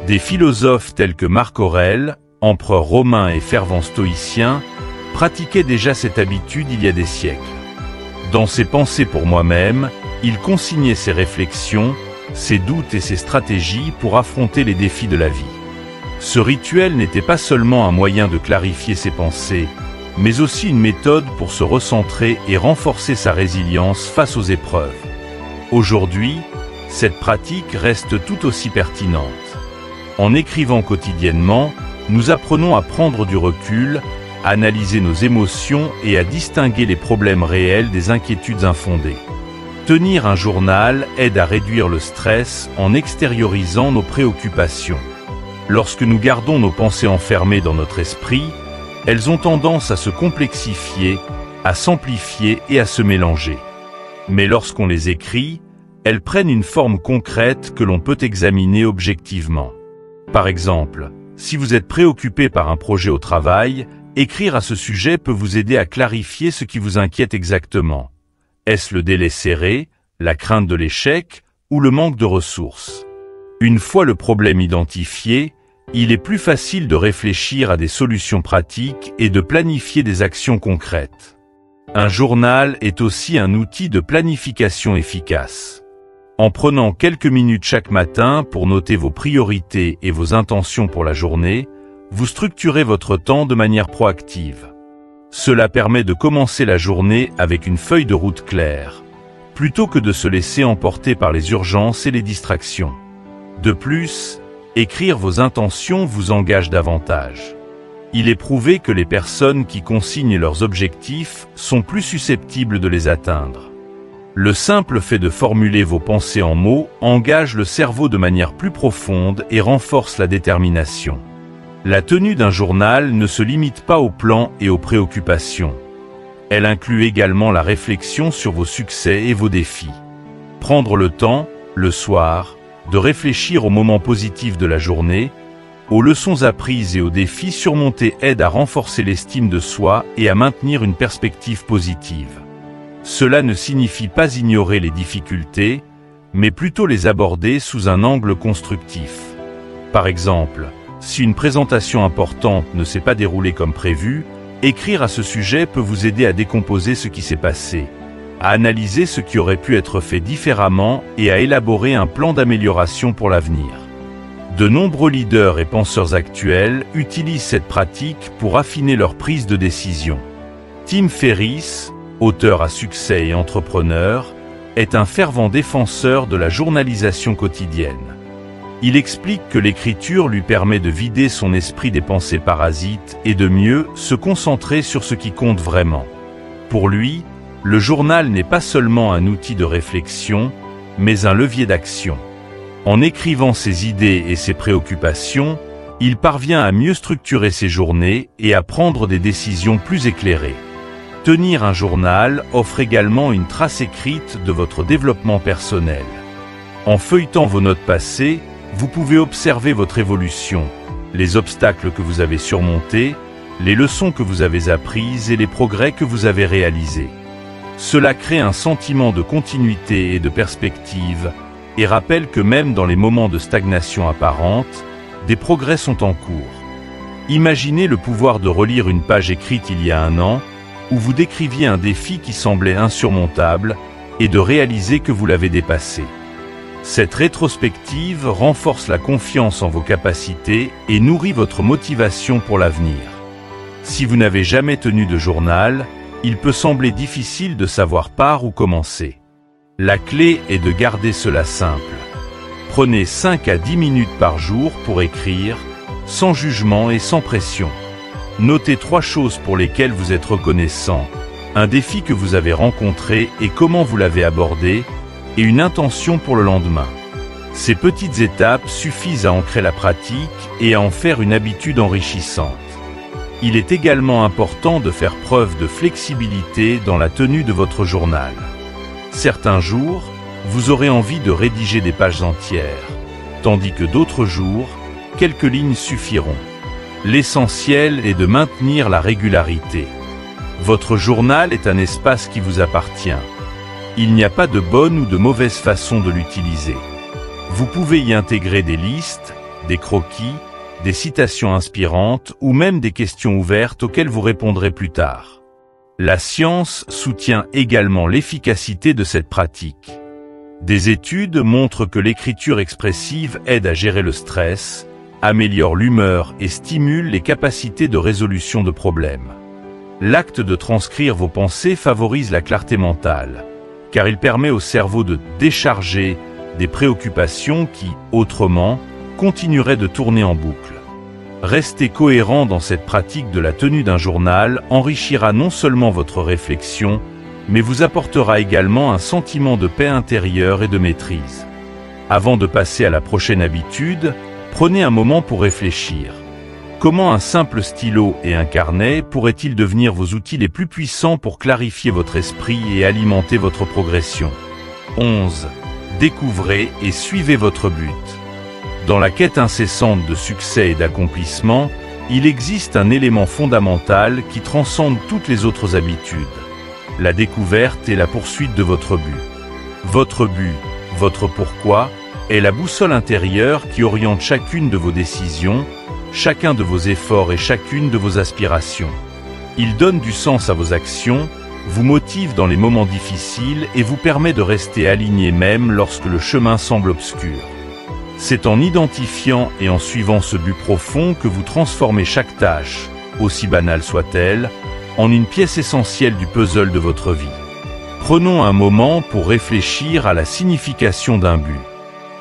Des philosophes tels que Marc Aurèle, empereur romain et fervent stoïcien, pratiquaient déjà cette habitude il y a des siècles. Dans ses pensées pour moi-même, il consignait ses réflexions, ses doutes et ses stratégies pour affronter les défis de la vie. Ce rituel n'était pas seulement un moyen de clarifier ses pensées, mais aussi une méthode pour se recentrer et renforcer sa résilience face aux épreuves. Aujourd'hui, cette pratique reste tout aussi pertinente. En écrivant quotidiennement, nous apprenons à prendre du recul, à analyser nos émotions et à distinguer les problèmes réels des inquiétudes infondées. Tenir un journal aide à réduire le stress en extériorisant nos préoccupations. Lorsque nous gardons nos pensées enfermées dans notre esprit, elles ont tendance à se complexifier, à s'amplifier et à se mélanger. Mais lorsqu'on les écrit, elles prennent une forme concrète que l'on peut examiner objectivement. Par exemple, si vous êtes préoccupé par un projet au travail, écrire à ce sujet peut vous aider à clarifier ce qui vous inquiète exactement. Est-ce le délai serré, la crainte de l'échec ou le manque de ressources? Une fois le problème identifié, il est plus facile de réfléchir à des solutions pratiques et de planifier des actions concrètes. Un journal est aussi un outil de planification efficace. En prenant quelques minutes chaque matin pour noter vos priorités et vos intentions pour la journée, vous structurez votre temps de manière proactive. Cela permet de commencer la journée avec une feuille de route claire, plutôt que de se laisser emporter par les urgences et les distractions. De plus, écrire vos intentions vous engage davantage. Il est prouvé que les personnes qui consignent leurs objectifs sont plus susceptibles de les atteindre. Le simple fait de formuler vos pensées en mots engage le cerveau de manière plus profonde et renforce la détermination. La tenue d'un journal ne se limite pas aux plans et aux préoccupations. Elle inclut également la réflexion sur vos succès et vos défis. Prendre le temps, le soir, de réfléchir aux moments positifs de la journée, aux leçons apprises et aux défis surmontés aide à renforcer l'estime de soi et à maintenir une perspective positive. Cela ne signifie pas ignorer les difficultés, mais plutôt les aborder sous un angle constructif. Par exemple, si une présentation importante ne s'est pas déroulée comme prévu, écrire à ce sujet peut vous aider à décomposer ce qui s'est passé, à analyser ce qui aurait pu être fait différemment et à élaborer un plan d'amélioration pour l'avenir. De nombreux leaders et penseurs actuels utilisent cette pratique pour affiner leur prise de décision. Tim Ferriss, auteur à succès et entrepreneur, est un fervent défenseur de la journalisation quotidienne. Il explique que l'écriture lui permet de vider son esprit des pensées parasites et de mieux se concentrer sur ce qui compte vraiment. Pour lui, le journal n'est pas seulement un outil de réflexion, mais un levier d'action. En écrivant ses idées et ses préoccupations, il parvient à mieux structurer ses journées et à prendre des décisions plus éclairées. Tenir un journal offre également une trace écrite de votre développement personnel. En feuilletant vos notes passées, vous pouvez observer votre évolution, les obstacles que vous avez surmontés, les leçons que vous avez apprises et les progrès que vous avez réalisés. Cela crée un sentiment de continuité et de perspective, et rappelle que même dans les moments de stagnation apparente, des progrès sont en cours. Imaginez le pouvoir de relire une page écrite il y a un an, où vous décriviez un défi qui semblait insurmontable, et de réaliser que vous l'avez dépassé. Cette rétrospective renforce la confiance en vos capacités et nourrit votre motivation pour l'avenir. Si vous n'avez jamais tenu de journal, il peut sembler difficile de savoir par où commencer. La clé est de garder cela simple. Prenez 5 à 10 minutes par jour pour écrire, sans jugement et sans pression. Notez 3 choses pour lesquelles vous êtes reconnaissant, un défi que vous avez rencontré et comment vous l'avez abordé, et une intention pour le lendemain. Ces petites étapes suffisent à ancrer la pratique et à en faire une habitude enrichissante. Il est également important de faire preuve de flexibilité dans la tenue de votre journal. Certains jours, vous aurez envie de rédiger des pages entières, tandis que d'autres jours, quelques lignes suffiront. L'essentiel est de maintenir la régularité. Votre journal est un espace qui vous appartient. Il n'y a pas de bonne ou de mauvaise façon de l'utiliser. Vous pouvez y intégrer des listes, des croquis, des citations inspirantes ou même des questions ouvertes auxquelles vous répondrez plus tard. La science soutient également l'efficacité de cette pratique. Des études montrent que l'écriture expressive aide à gérer le stress, améliore l'humeur et stimule les capacités de résolution de problèmes. L'acte de transcrire vos pensées favorise la clarté mentale, car il permet au cerveau de décharger des préoccupations qui, autrement, continueraient de tourner en boucle. Rester cohérent dans cette pratique de la tenue d'un journal enrichira non seulement votre réflexion, mais vous apportera également un sentiment de paix intérieure et de maîtrise. Avant de passer à la prochaine habitude, prenez un moment pour réfléchir. Comment un simple stylo et un carnet pourraient-ils devenir vos outils les plus puissants pour clarifier votre esprit et alimenter votre progression? 11. Découvrez et suivez votre but. Dans la quête incessante de succès et d'accomplissement, il existe un élément fondamental qui transcende toutes les autres habitudes: la découverte et la poursuite de votre but. Votre but, votre pourquoi, est la boussole intérieure qui oriente chacune de vos décisions, chacun de vos efforts et chacune de vos aspirations. Il donne du sens à vos actions, vous motive dans les moments difficiles et vous permet de rester aligné même lorsque le chemin semble obscur. C'est en identifiant et en suivant ce but profond que vous transformez chaque tâche, aussi banale soit-elle, en une pièce essentielle du puzzle de votre vie. Prenons un moment pour réfléchir à la signification d'un but.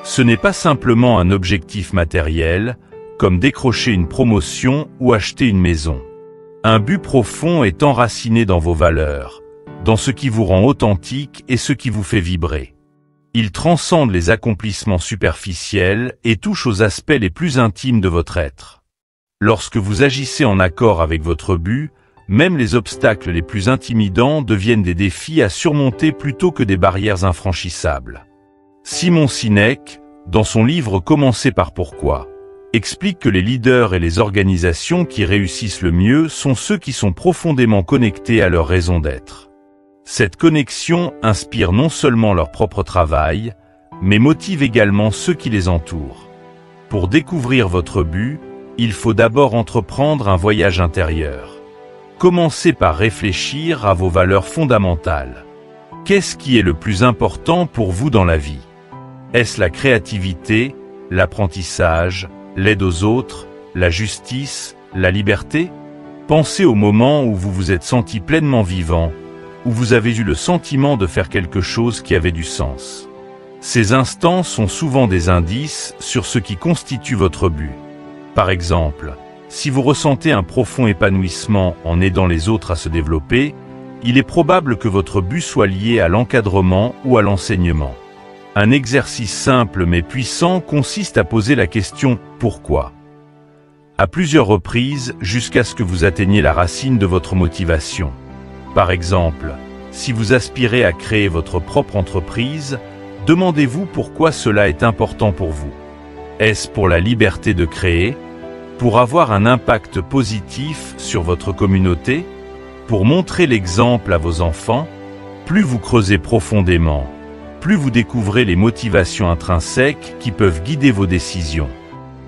Ce n'est pas simplement un objectif matériel, comme décrocher une promotion ou acheter une maison. Un but profond est enraciné dans vos valeurs, dans ce qui vous rend authentique et ce qui vous fait vibrer. Il transcende les accomplissements superficiels et touche aux aspects les plus intimes de votre être. Lorsque vous agissez en accord avec votre but, même les obstacles les plus intimidants deviennent des défis à surmonter plutôt que des barrières infranchissables. Simon Sinek, dans son livre Commencer par pourquoi, explique que les leaders et les organisations qui réussissent le mieux sont ceux qui sont profondément connectés à leur raison d'être. Cette connexion inspire non seulement leur propre travail, mais motive également ceux qui les entourent. Pour découvrir votre but, il faut d'abord entreprendre un voyage intérieur. Commencez par réfléchir à vos valeurs fondamentales. Qu'est-ce qui est le plus important pour vous dans la vie? Est-ce la créativité, l'apprentissage, l'aide aux autres, la justice, la liberté? Pensez au moment où vous vous êtes senti pleinement vivant, où vous avez eu le sentiment de faire quelque chose qui avait du sens. Ces instants sont souvent des indices sur ce qui constitue votre but. Par exemple, si vous ressentez un profond épanouissement en aidant les autres à se développer, il est probable que votre but soit lié à l'encadrement ou à l'enseignement. Un exercice simple mais puissant consiste à poser la question « Pourquoi ?», à plusieurs reprises jusqu'à ce que vous atteigniez la racine de votre motivation. Par exemple, si vous aspirez à créer votre propre entreprise, demandez-vous pourquoi cela est important pour vous. Est-ce pour la liberté de créer? Pour avoir un impact positif sur votre communauté? Pour montrer l'exemple à vos enfants? Plus vous creusez profondément, plus vous découvrez les motivations intrinsèques qui peuvent guider vos décisions.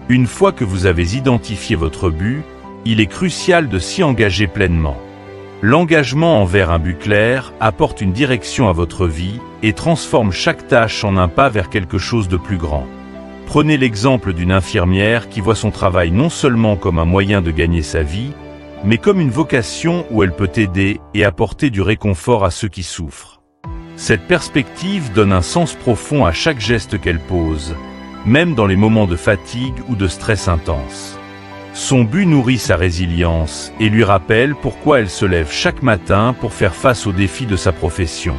Une fois que vous avez identifié votre but, il est crucial de s'y engager pleinement. L'engagement envers un but clair apporte une direction à votre vie et transforme chaque tâche en un pas vers quelque chose de plus grand. Prenez l'exemple d'une infirmière qui voit son travail non seulement comme un moyen de gagner sa vie, mais comme une vocation où elle peut aider et apporter du réconfort à ceux qui souffrent. Cette perspective donne un sens profond à chaque geste qu'elle pose, même dans les moments de fatigue ou de stress intense. Son but nourrit sa résilience et lui rappelle pourquoi elle se lève chaque matin pour faire face aux défis de sa profession.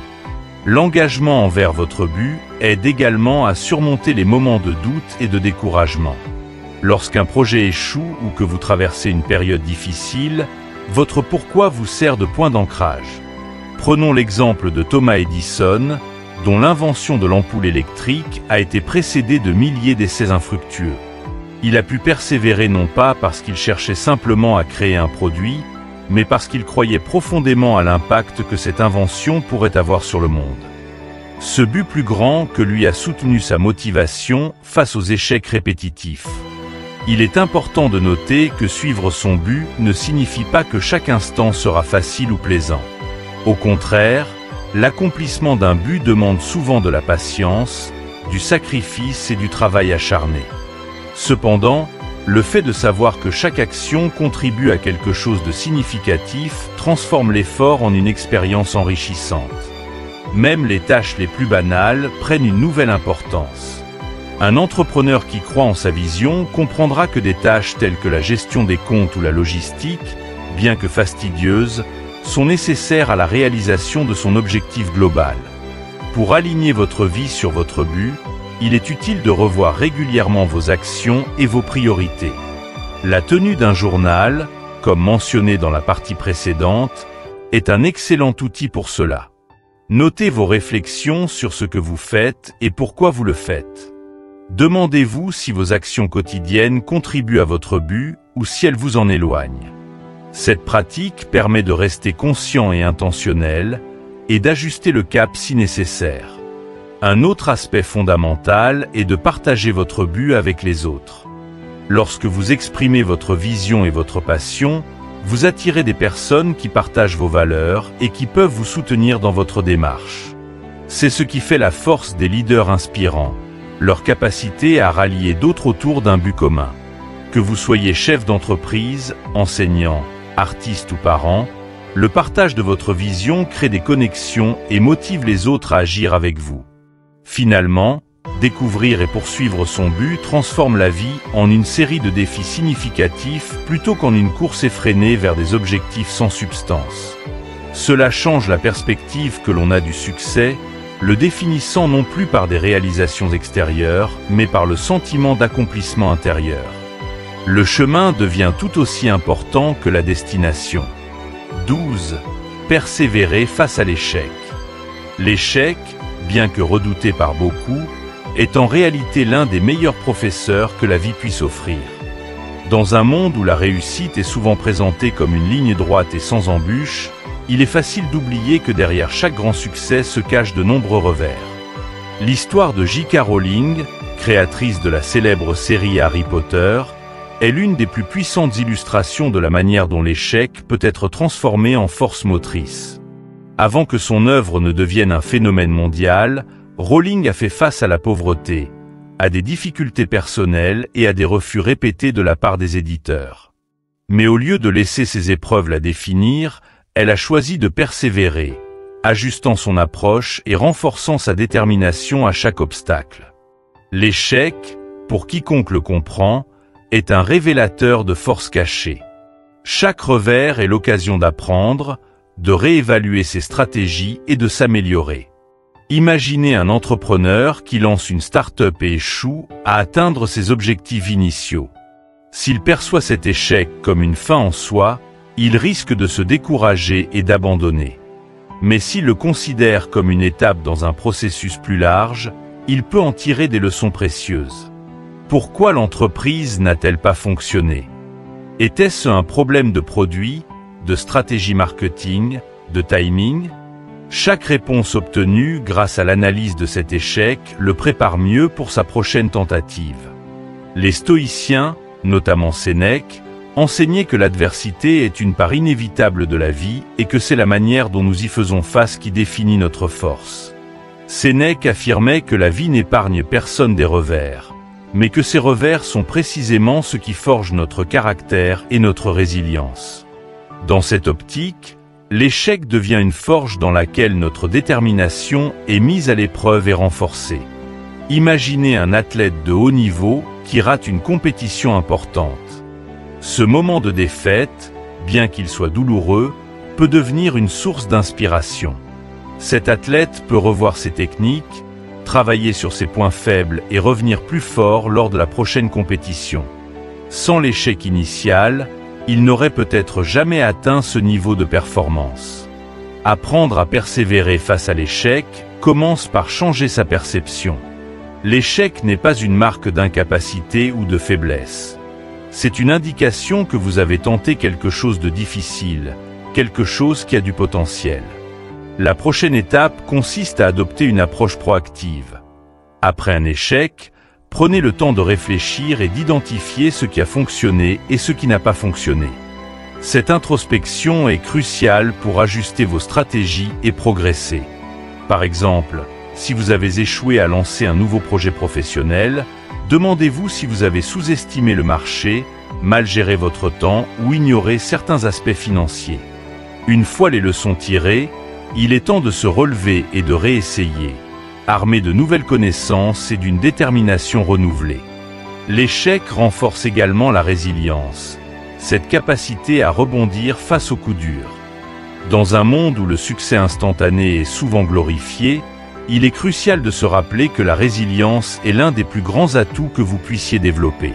L'engagement envers votre but aide également à surmonter les moments de doute et de découragement. Lorsqu'un projet échoue ou que vous traversez une période difficile, votre pourquoi vous sert de point d'ancrage. Prenons l'exemple de Thomas Edison, dont l'invention de l'ampoule électrique a été précédée de milliers d'essais infructueux. Il a pu persévérer non pas parce qu'il cherchait simplement à créer un produit, mais parce qu'il croyait profondément à l'impact que cette invention pourrait avoir sur le monde. Ce but plus grand que lui a soutenu sa motivation face aux échecs répétitifs. Il est important de noter que suivre son but ne signifie pas que chaque instant sera facile ou plaisant. Au contraire, l'accomplissement d'un but demande souvent de la patience, du sacrifice et du travail acharné. Cependant, le fait de savoir que chaque action contribue à quelque chose de significatif transforme l'effort en une expérience enrichissante. Même les tâches les plus banales prennent une nouvelle importance. Un entrepreneur qui croit en sa vision comprendra que des tâches telles que la gestion des comptes ou la logistique, bien que fastidieuses, sont nécessaires à la réalisation de son objectif global. Pour aligner votre vie sur votre but, il est utile de revoir régulièrement vos actions et vos priorités. La tenue d'un journal, comme mentionné dans la partie précédente, est un excellent outil pour cela. Notez vos réflexions sur ce que vous faites et pourquoi vous le faites. Demandez-vous si vos actions quotidiennes contribuent à votre but ou si elles vous en éloignent. Cette pratique permet de rester conscient et intentionnel et d'ajuster le cap si nécessaire. Un autre aspect fondamental est de partager votre but avec les autres. Lorsque vous exprimez votre vision et votre passion, vous attirez des personnes qui partagent vos valeurs et qui peuvent vous soutenir dans votre démarche. C'est ce qui fait la force des leaders inspirants, leur capacité à rallier d'autres autour d'un but commun. Que vous soyez chef d'entreprise, enseignant, artiste ou parent, le partage de votre vision crée des connexions et motive les autres à agir avec vous. Finalement, Découvrir et poursuivre son but transforme la vie en une série de défis significatifs plutôt qu'en une course effrénée vers des objectifs sans substance. Cela change la perspective que l'on a du succès, le définissant non plus par des réalisations extérieures, mais par le sentiment d'accomplissement intérieur. Le chemin devient tout aussi important que la destination. 12. Persévérer face à l'échec. L'échec, bien que redouté par beaucoup, est en réalité l'un des meilleurs professeurs que la vie puisse offrir. Dans un monde où la réussite est souvent présentée comme une ligne droite et sans embûches, il est facile d'oublier que derrière chaque grand succès se cachent de nombreux revers. L'histoire de J.K. Rowling, créatrice de la célèbre série Harry Potter, est l'une des plus puissantes illustrations de la manière dont l'échec peut être transformé en force motrice. Avant que son œuvre ne devienne un phénomène mondial, Rowling a fait face à la pauvreté, à des difficultés personnelles et à des refus répétés de la part des éditeurs. Mais au lieu de laisser ces épreuves la définir, elle a choisi de persévérer, ajustant son approche et renforçant sa détermination à chaque obstacle. L'échec, pour quiconque le comprend, est un révélateur de force cachée. Chaque revers est l'occasion d'apprendre, de réévaluer ses stratégies et de s'améliorer. Imaginez un entrepreneur qui lance une start-up et échoue à atteindre ses objectifs initiaux. S'il perçoit cet échec comme une fin en soi, il risque de se décourager et d'abandonner. Mais s'il le considère comme une étape dans un processus plus large, il peut en tirer des leçons précieuses. Pourquoi l'entreprise n'a-t-elle pas fonctionné? Était-ce un problème de produit, de stratégie marketing, de timing? Chaque réponse obtenue grâce à l'analyse de cet échec le prépare mieux pour sa prochaine tentative. Les stoïciens, notamment Sénèque, enseignaient que l'adversité est une part inévitable de la vie et que c'est la manière dont nous y faisons face qui définit notre force. Sénèque affirmait que la vie n'épargne personne des revers, mais que ces revers sont précisément ce qui forge notre caractère et notre résilience. Dans cette optique, l'échec devient une forge dans laquelle notre détermination est mise à l'épreuve et renforcée. Imaginez un athlète de haut niveau qui rate une compétition importante. Ce moment de défaite, bien qu'il soit douloureux, peut devenir une source d'inspiration. Cet athlète peut revoir ses techniques, travailler sur ses points faibles et revenir plus fort lors de la prochaine compétition. Sans l'échec initial, il n'aurait peut-être jamais atteint ce niveau de performance. Apprendre à persévérer face à l'échec commence par changer sa perception. L'échec n'est pas une marque d'incapacité ou de faiblesse. C'est une indication que vous avez tenté quelque chose de difficile, quelque chose qui a du potentiel. La prochaine étape consiste à adopter une approche proactive. Après un échec, prenez le temps de réfléchir et d'identifier ce qui a fonctionné et ce qui n'a pas fonctionné. Cette introspection est cruciale pour ajuster vos stratégies et progresser. Par exemple, si vous avez échoué à lancer un nouveau projet professionnel, demandez-vous si vous avez sous-estimé le marché, mal géré votre temps ou ignoré certains aspects financiers. Une fois les leçons tirées, il est temps de se relever et de réessayer, armé de nouvelles connaissances et d'une détermination renouvelée. L'échec renforce également la résilience, cette capacité à rebondir face aux coups durs. Dans un monde où le succès instantané est souvent glorifié, il est crucial de se rappeler que la résilience est l'un des plus grands atouts que vous puissiez développer.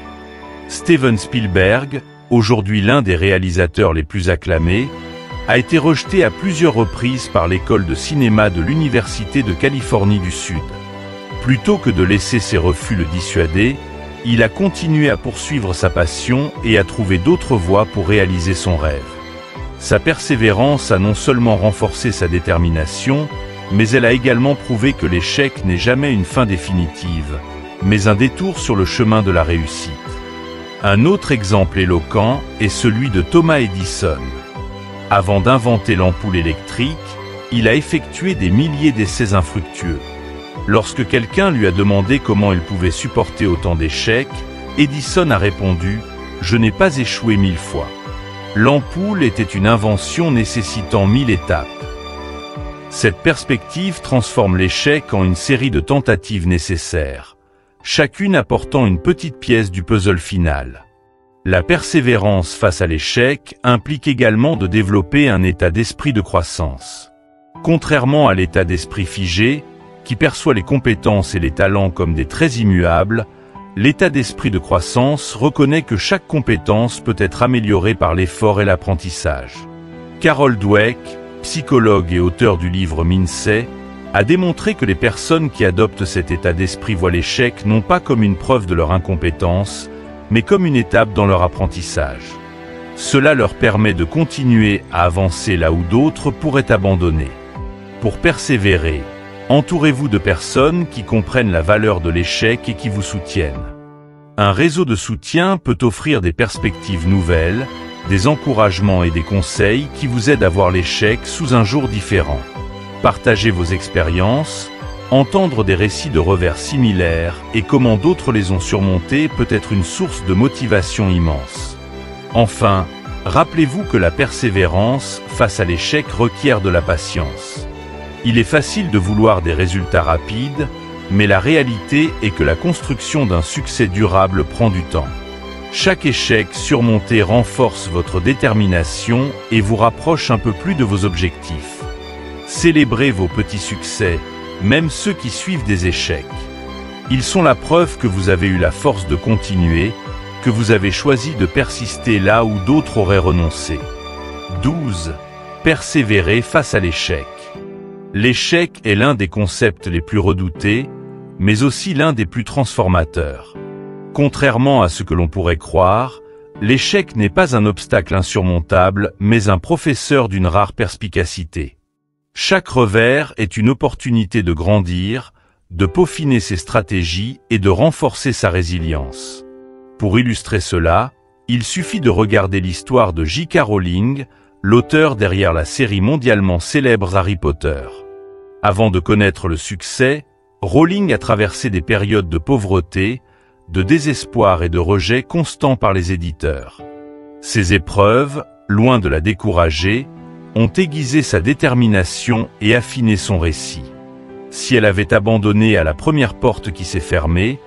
Steven Spielberg, aujourd'hui l'un des réalisateurs les plus acclamés, a été rejeté à plusieurs reprises par l'école de cinéma de l'Université de Californie du Sud. Plutôt que de laisser ses refus le dissuader, il a continué à poursuivre sa passion et à trouver d'autres voies pour réaliser son rêve. Sa persévérance a non seulement renforcé sa détermination, mais elle a également prouvé que l'échec n'est jamais une fin définitive, mais un détour sur le chemin de la réussite. Un autre exemple éloquent est celui de Thomas Edison. Avant d'inventer l'ampoule électrique, il a effectué des milliers d'essais infructueux. Lorsque quelqu'un lui a demandé comment il pouvait supporter autant d'échecs, Edison a répondu « Je n'ai pas échoué 1000 fois ». L'ampoule était une invention nécessitant 1000 étapes. Cette perspective transforme l'échec en une série de tentatives nécessaires, chacune apportant une petite pièce du puzzle final. La persévérance face à l'échec implique également de développer un état d'esprit de croissance. Contrairement à l'état d'esprit figé, qui perçoit les compétences et les talents comme des traits immuables, l'état d'esprit de croissance reconnaît que chaque compétence peut être améliorée par l'effort et l'apprentissage. Carol Dweck, psychologue et auteur du livre Mindset, a démontré que les personnes qui adoptent cet état d'esprit voient l'échec non pas comme une preuve de leur incompétence, mais comme une étape dans leur apprentissage. Cela leur permet de continuer à avancer là où d'autres pourraient abandonner. Pour persévérer, entourez-vous de personnes qui comprennent la valeur de l'échec et qui vous soutiennent. Un réseau de soutien peut offrir des perspectives nouvelles, des encouragements et des conseils qui vous aident à voir l'échec sous un jour différent. Partagez vos expériences, entendre des récits de revers similaires et comment d'autres les ont surmontés peut être une source de motivation immense. Enfin, rappelez-vous que la persévérance face à l'échec requiert de la patience. Il est facile de vouloir des résultats rapides, mais la réalité est que la construction d'un succès durable prend du temps. Chaque échec surmonté renforce votre détermination et vous rapproche un peu plus de vos objectifs. Célébrez vos petits succès, même ceux qui suivent des échecs. Ils sont la preuve que vous avez eu la force de continuer, que vous avez choisi de persister là où d'autres auraient renoncé. 12. Persévérer face à l'échec. L'échec est l'un des concepts les plus redoutés, mais aussi l'un des plus transformateurs. Contrairement à ce que l'on pourrait croire, l'échec n'est pas un obstacle insurmontable, mais un professeur d'une rare perspicacité. Chaque revers est une opportunité de grandir, de peaufiner ses stratégies et de renforcer sa résilience. Pour illustrer cela, il suffit de regarder l'histoire de J.K. Rowling, l'auteur derrière la série mondialement célèbre Harry Potter. Avant de connaître le succès, Rowling a traversé des périodes de pauvreté, de désespoir et de rejet constants par les éditeurs. Ces épreuves, loin de la décourager, ont aiguisé sa détermination et affiné son récit. Si elle avait abandonné à la première porte qui s'est fermée,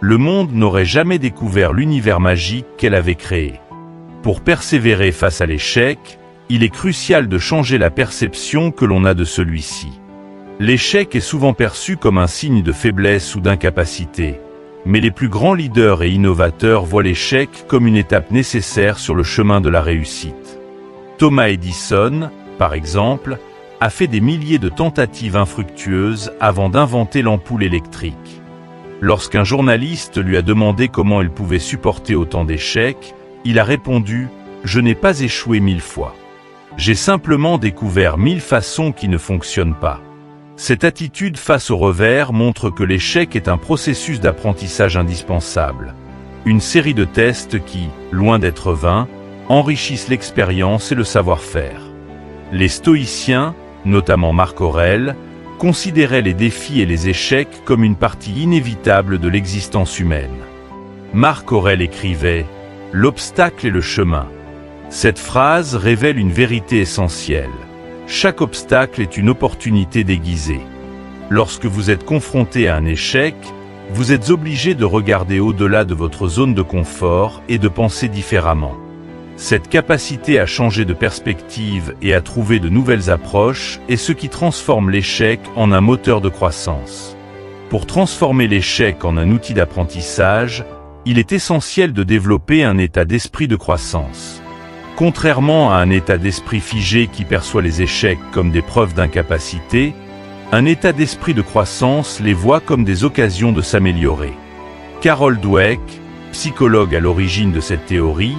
le monde n'aurait jamais découvert l'univers magique qu'elle avait créé. Pour persévérer face à l'échec, il est crucial de changer la perception que l'on a de celui-ci. L'échec est souvent perçu comme un signe de faiblesse ou d'incapacité, mais les plus grands leaders et innovateurs voient l'échec comme une étape nécessaire sur le chemin de la réussite. Thomas Edison, par exemple, a fait des milliers de tentatives infructueuses avant d'inventer l'ampoule électrique. Lorsqu'un journaliste lui a demandé comment il pouvait supporter autant d'échecs, il a répondu « Je n'ai pas échoué 1000 fois. J'ai simplement découvert 1000 façons qui ne fonctionnent pas. » Cette attitude face au revers montre que l'échec est un processus d'apprentissage indispensable. Une série de tests qui, loin d'être vains, enrichissent l'expérience et le savoir-faire. Les stoïciens, notamment Marc Aurèle, considéraient les défis et les échecs comme une partie inévitable de l'existence humaine. Marc Aurèle écrivait « L'obstacle est le chemin ». Cette phrase révèle une vérité essentielle. Chaque obstacle est une opportunité déguisée. Lorsque vous êtes confronté à un échec, vous êtes obligé de regarder au-delà de votre zone de confort et de penser différemment. Cette capacité à changer de perspective et à trouver de nouvelles approches est ce qui transforme l'échec en un moteur de croissance. Pour transformer l'échec en un outil d'apprentissage, il est essentiel de développer un état d'esprit de croissance. Contrairement à un état d'esprit figé qui perçoit les échecs comme des preuves d'incapacité, un état d'esprit de croissance les voit comme des occasions de s'améliorer. Carol Dweck, psychologue à l'origine de cette théorie,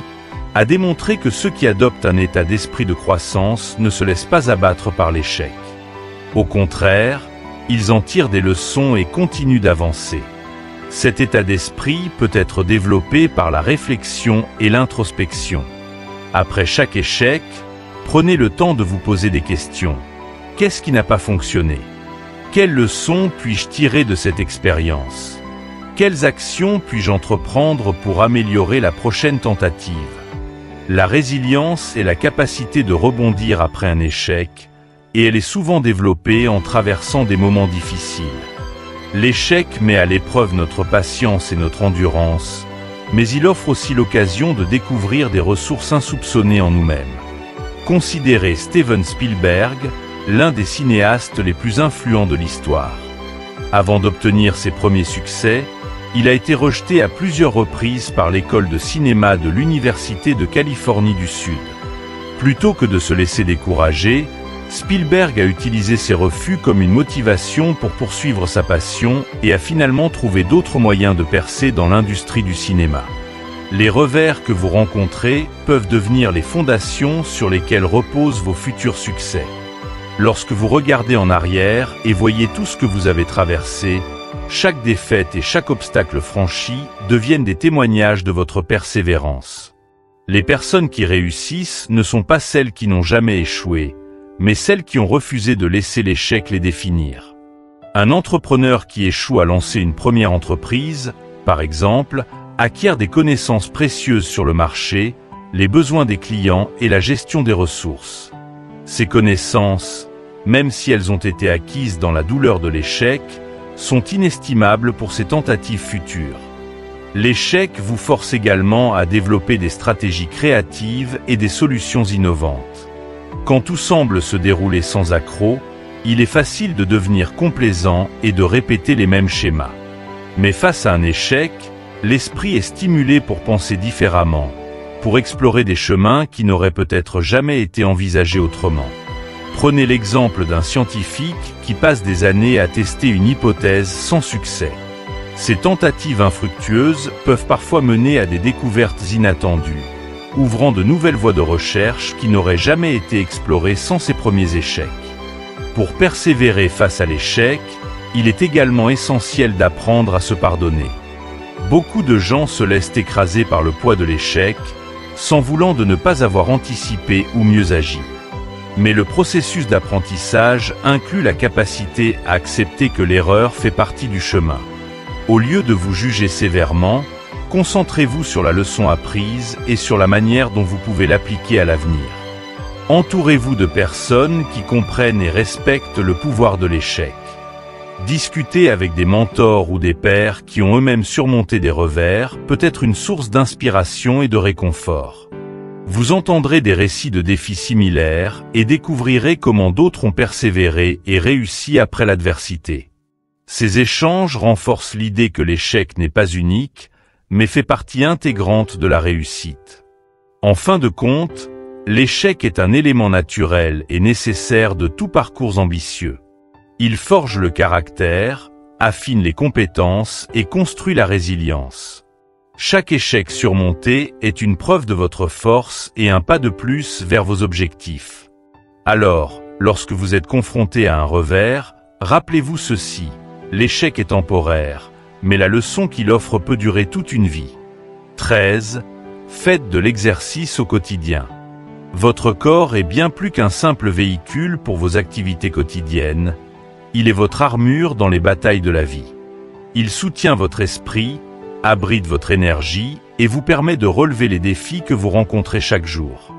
a démontré que ceux qui adoptent un état d'esprit de croissance ne se laissent pas abattre par l'échec. Au contraire, ils en tirent des leçons et continuent d'avancer. Cet état d'esprit peut être développé par la réflexion et l'introspection. Après chaque échec, prenez le temps de vous poser des questions. Qu'est-ce qui n'a pas fonctionné? Quelles leçons puis-je tirer de cette expérience? Quelles actions puis-je entreprendre pour améliorer la prochaine tentative? La résilience est la capacité de rebondir après un échec, et elle est souvent développée en traversant des moments difficiles. L'échec met à l'épreuve notre patience et notre endurance, mais il offre aussi l'occasion de découvrir des ressources insoupçonnées en nous-mêmes. Considérez Steven Spielberg, l'un des cinéastes les plus influents de l'histoire. Avant d'obtenir ses premiers succès, il a été rejeté à plusieurs reprises par l'école de cinéma de l'Université de Californie du Sud. Plutôt que de se laisser décourager, Spielberg a utilisé ces refus comme une motivation pour poursuivre sa passion et a finalement trouvé d'autres moyens de percer dans l'industrie du cinéma. Les revers que vous rencontrez peuvent devenir les fondations sur lesquelles reposent vos futurs succès. Lorsque vous regardez en arrière et voyez tout ce que vous avez traversé, chaque défaite et chaque obstacle franchi deviennent des témoignages de votre persévérance. Les personnes qui réussissent ne sont pas celles qui n'ont jamais échoué, mais celles qui ont refusé de laisser l'échec les définir. Un entrepreneur qui échoue à lancer une première entreprise, par exemple, acquiert des connaissances précieuses sur le marché, les besoins des clients et la gestion des ressources. Ces connaissances, même si elles ont été acquises dans la douleur de l'échec, sont inestimables pour ses tentatives futures. L'échec vous force également à développer des stratégies créatives et des solutions innovantes. Quand tout semble se dérouler sans accroc, il est facile de devenir complaisant et de répéter les mêmes schémas. Mais face à un échec, l'esprit est stimulé pour penser différemment, pour explorer des chemins qui n'auraient peut-être jamais été envisagés autrement. Prenez l'exemple d'un scientifique qui passe des années à tester une hypothèse sans succès. Ces tentatives infructueuses peuvent parfois mener à des découvertes inattendues, ouvrant de nouvelles voies de recherche qui n'auraient jamais été explorées sans ces premiers échecs. Pour persévérer face à l'échec, il est également essentiel d'apprendre à se pardonner. Beaucoup de gens se laissent écraser par le poids de l'échec, sans voulant de ne pas avoir anticipé ou mieux agi. Mais le processus d'apprentissage inclut la capacité à accepter que l'erreur fait partie du chemin. Au lieu de vous juger sévèrement, concentrez-vous sur la leçon apprise et sur la manière dont vous pouvez l'appliquer à l'avenir. Entourez-vous de personnes qui comprennent et respectent le pouvoir de l'échec. Discuter avec des mentors ou des pairs qui ont eux-mêmes surmonté des revers peut être une source d'inspiration et de réconfort. Vous entendrez des récits de défis similaires et découvrirez comment d'autres ont persévéré et réussi après l'adversité. Ces échanges renforcent l'idée que l'échec n'est pas unique, mais fait partie intégrante de la réussite. En fin de compte, l'échec est un élément naturel et nécessaire de tout parcours ambitieux. Il forge le caractère, affine les compétences et construit la résilience. Chaque échec surmonté est une preuve de votre force et un pas de plus vers vos objectifs. Alors, lorsque vous êtes confronté à un revers, rappelez-vous ceci: l'échec est temporaire, mais la leçon qu'il offre peut durer toute une vie. 13. Faites de l'exercice au quotidien. Votre corps est bien plus qu'un simple véhicule pour vos activités quotidiennes. Il est votre armure dans les batailles de la vie. Il soutient votre esprit, abrite votre énergie et vous permet de relever les défis que vous rencontrez chaque jour.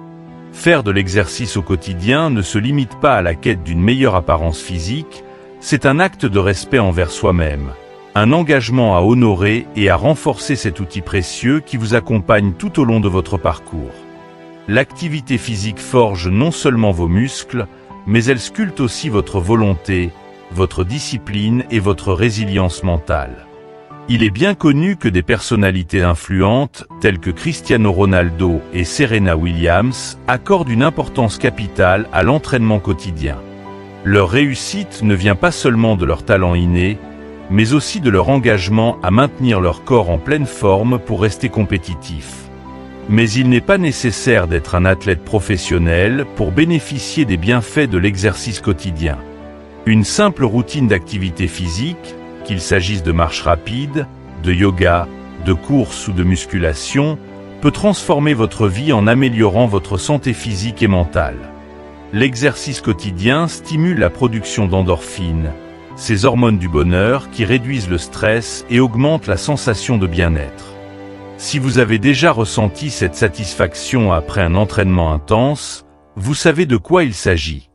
Faire de l'exercice au quotidien ne se limite pas à la quête d'une meilleure apparence physique, c'est un acte de respect envers soi-même, un engagement à honorer et à renforcer cet outil précieux qui vous accompagne tout au long de votre parcours. L'activité physique forge non seulement vos muscles, mais elle sculpte aussi votre volonté, votre discipline et votre résilience mentale. Il est bien connu que des personnalités influentes, telles que Cristiano Ronaldo et Serena Williams, accordent une importance capitale à l'entraînement quotidien. Leur réussite ne vient pas seulement de leur talent inné, mais aussi de leur engagement à maintenir leur corps en pleine forme pour rester compétitifs. Mais il n'est pas nécessaire d'être un athlète professionnel pour bénéficier des bienfaits de l'exercice quotidien. Une simple routine d'activité physique, qu'il s'agisse de marche rapide, de yoga, de course ou de musculation, peut transformer votre vie en améliorant votre santé physique et mentale. L'exercice quotidien stimule la production d'endorphines, ces hormones du bonheur qui réduisent le stress et augmentent la sensation de bien-être. Si vous avez déjà ressenti cette satisfaction après un entraînement intense, vous savez de quoi il s'agit.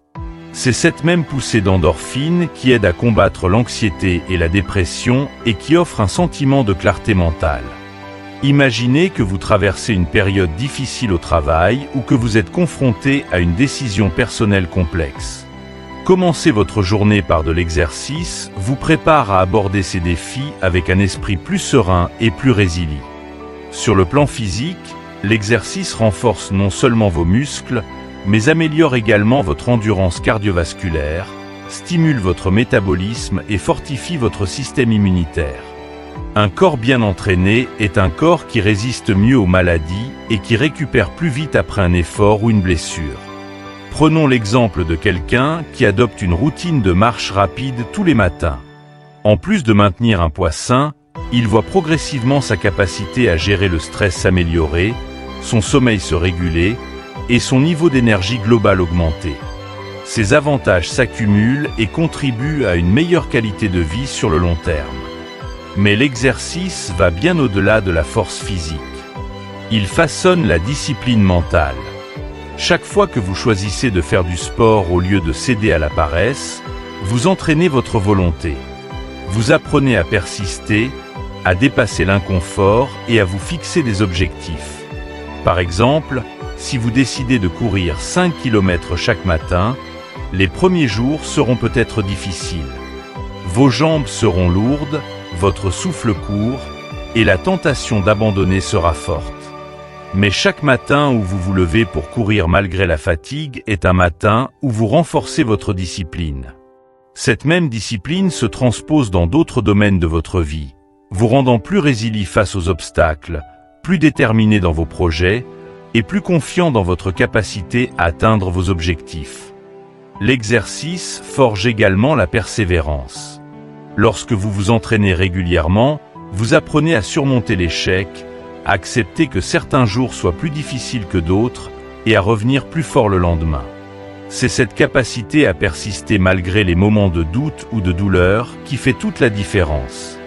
C'est cette même poussée d'endorphine qui aide à combattre l'anxiété et la dépression et qui offre un sentiment de clarté mentale. Imaginez que vous traversez une période difficile au travail ou que vous êtes confronté à une décision personnelle complexe. Commencer votre journée par de l'exercice vous prépare à aborder ces défis avec un esprit plus serein et plus résilient. Sur le plan physique, l'exercice renforce non seulement vos muscles, mais améliore également votre endurance cardiovasculaire, stimule votre métabolisme et fortifie votre système immunitaire. Un corps bien entraîné est un corps qui résiste mieux aux maladies et qui récupère plus vite après un effort ou une blessure. Prenons l'exemple de quelqu'un qui adopte une routine de marche rapide tous les matins. En plus de maintenir un poids sain, il voit progressivement sa capacité à gérer le stress s'améliorer, son sommeil se réguler, et son niveau d'énergie global augmenter. Ces avantages s'accumulent et contribuent à une meilleure qualité de vie sur le long terme. Mais l'exercice va bien au-delà de la force physique. Il façonne la discipline mentale. Chaque fois que vous choisissez de faire du sport au lieu de céder à la paresse, vous entraînez votre volonté. Vous apprenez à persister, à dépasser l'inconfort et à vous fixer des objectifs. Par exemple, si vous décidez de courir 5 km chaque matin, les premiers jours seront peut-être difficiles. Vos jambes seront lourdes, votre souffle court, et la tentation d'abandonner sera forte. Mais chaque matin où vous vous levez pour courir malgré la fatigue est un matin où vous renforcez votre discipline. Cette même discipline se transpose dans d'autres domaines de votre vie, vous rendant plus résilient face aux obstacles, plus déterminé dans vos projets, et plus confiant dans votre capacité à atteindre vos objectifs. L'exercice forge également la persévérance. Lorsque vous vous entraînez régulièrement, vous apprenez à surmonter l'échec, à accepter que certains jours soient plus difficiles que d'autres et à revenir plus fort le lendemain. C'est cette capacité à persister malgré les moments de doute ou de douleur qui fait toute la différence.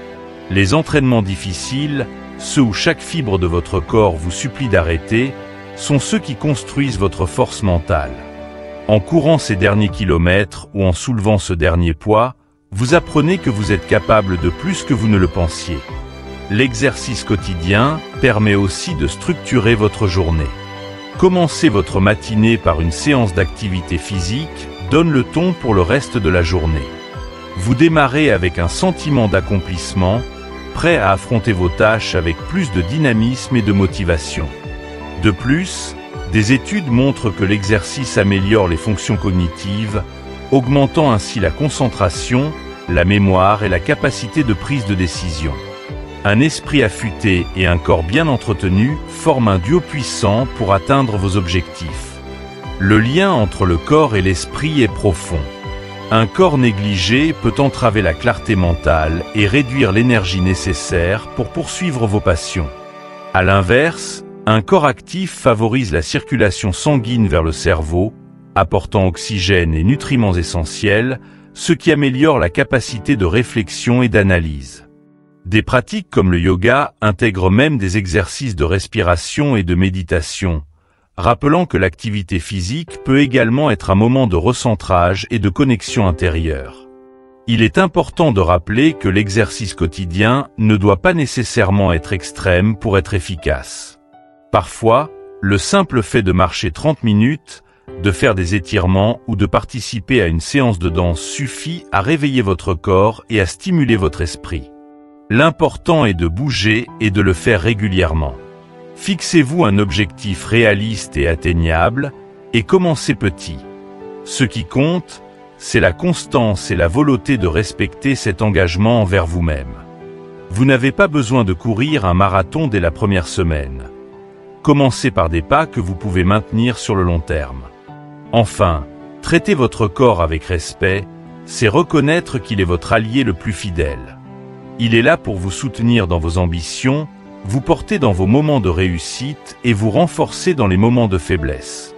Les entraînements difficiles, ceux où chaque fibre de votre corps vous supplie d'arrêter, sont ceux qui construisent votre force mentale. En courant ces derniers kilomètres ou en soulevant ce dernier poids, vous apprenez que vous êtes capable de plus que vous ne le pensiez. L'exercice quotidien permet aussi de structurer votre journée. Commencer votre matinée par une séance d'activité physique donne le ton pour le reste de la journée. Vous démarrez avec un sentiment d'accomplissement, prêt à affronter vos tâches avec plus de dynamisme et de motivation. De plus, des études montrent que l'exercice améliore les fonctions cognitives, augmentant ainsi la concentration, la mémoire et la capacité de prise de décision. Un esprit affûté et un corps bien entretenu forment un duo puissant pour atteindre vos objectifs. Le lien entre le corps et l'esprit est profond. Un corps négligé peut entraver la clarté mentale et réduire l'énergie nécessaire pour poursuivre vos passions. À l'inverse, un corps actif favorise la circulation sanguine vers le cerveau, apportant oxygène et nutriments essentiels, ce qui améliore la capacité de réflexion et d'analyse. Des pratiques comme le yoga intègrent même des exercices de respiration et de méditation, rappelant que l'activité physique peut également être un moment de recentrage et de connexion intérieure. Il est important de rappeler que l'exercice quotidien ne doit pas nécessairement être extrême pour être efficace. Parfois, le simple fait de marcher 30 minutes, de faire des étirements ou de participer à une séance de danse suffit à réveiller votre corps et à stimuler votre esprit. L'important est de bouger et de le faire régulièrement. Fixez-vous un objectif réaliste et atteignable, et commencez petit. Ce qui compte, c'est la constance et la volonté de respecter cet engagement envers vous-même. Vous n'avez pas besoin de courir un marathon dès la première semaine. Commencez par des pas que vous pouvez maintenir sur le long terme. Enfin, traiter votre corps avec respect, c'est reconnaître qu'il est votre allié le plus fidèle. Il est là pour vous soutenir dans vos ambitions, vous porter dans vos moments de réussite et vous renforcer dans les moments de faiblesse.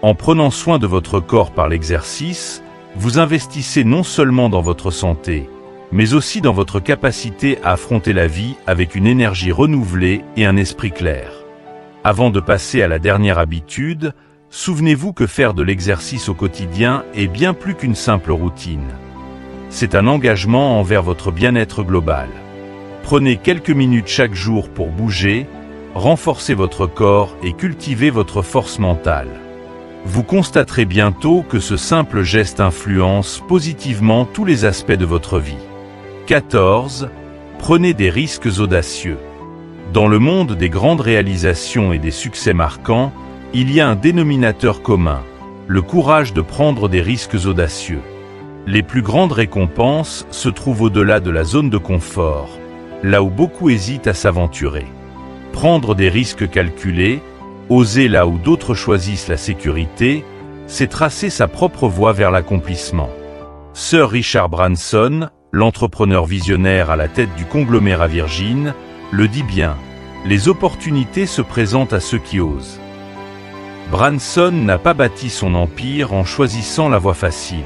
En prenant soin de votre corps par l'exercice, vous investissez non seulement dans votre santé, mais aussi dans votre capacité à affronter la vie avec une énergie renouvelée et un esprit clair. Avant de passer à la dernière habitude, Souvenez-vous que faire de l'exercice au quotidien est bien plus qu'une simple routine. C'est un engagement envers votre bien-être global. Prenez quelques minutes chaque jour pour bouger, renforcer votre corps et cultiver votre force mentale. Vous constaterez bientôt que ce simple geste influence positivement tous les aspects de votre vie. 14. Prenez des risques audacieux. Dans le monde des grandes réalisations et des succès marquants, il y a un dénominateur commun, le courage de prendre des risques audacieux. Les plus grandes récompenses se trouvent au-delà de la zone de confort, là où beaucoup hésitent à s'aventurer. Prendre des risques calculés, oser là où d'autres choisissent la sécurité, c'est tracer sa propre voie vers l'accomplissement. Sir Richard Branson, l'entrepreneur visionnaire à la tête du conglomérat Virgin, le dit bien, les opportunités se présentent à ceux qui osent. Branson n'a pas bâti son empire en choisissant la voie facile.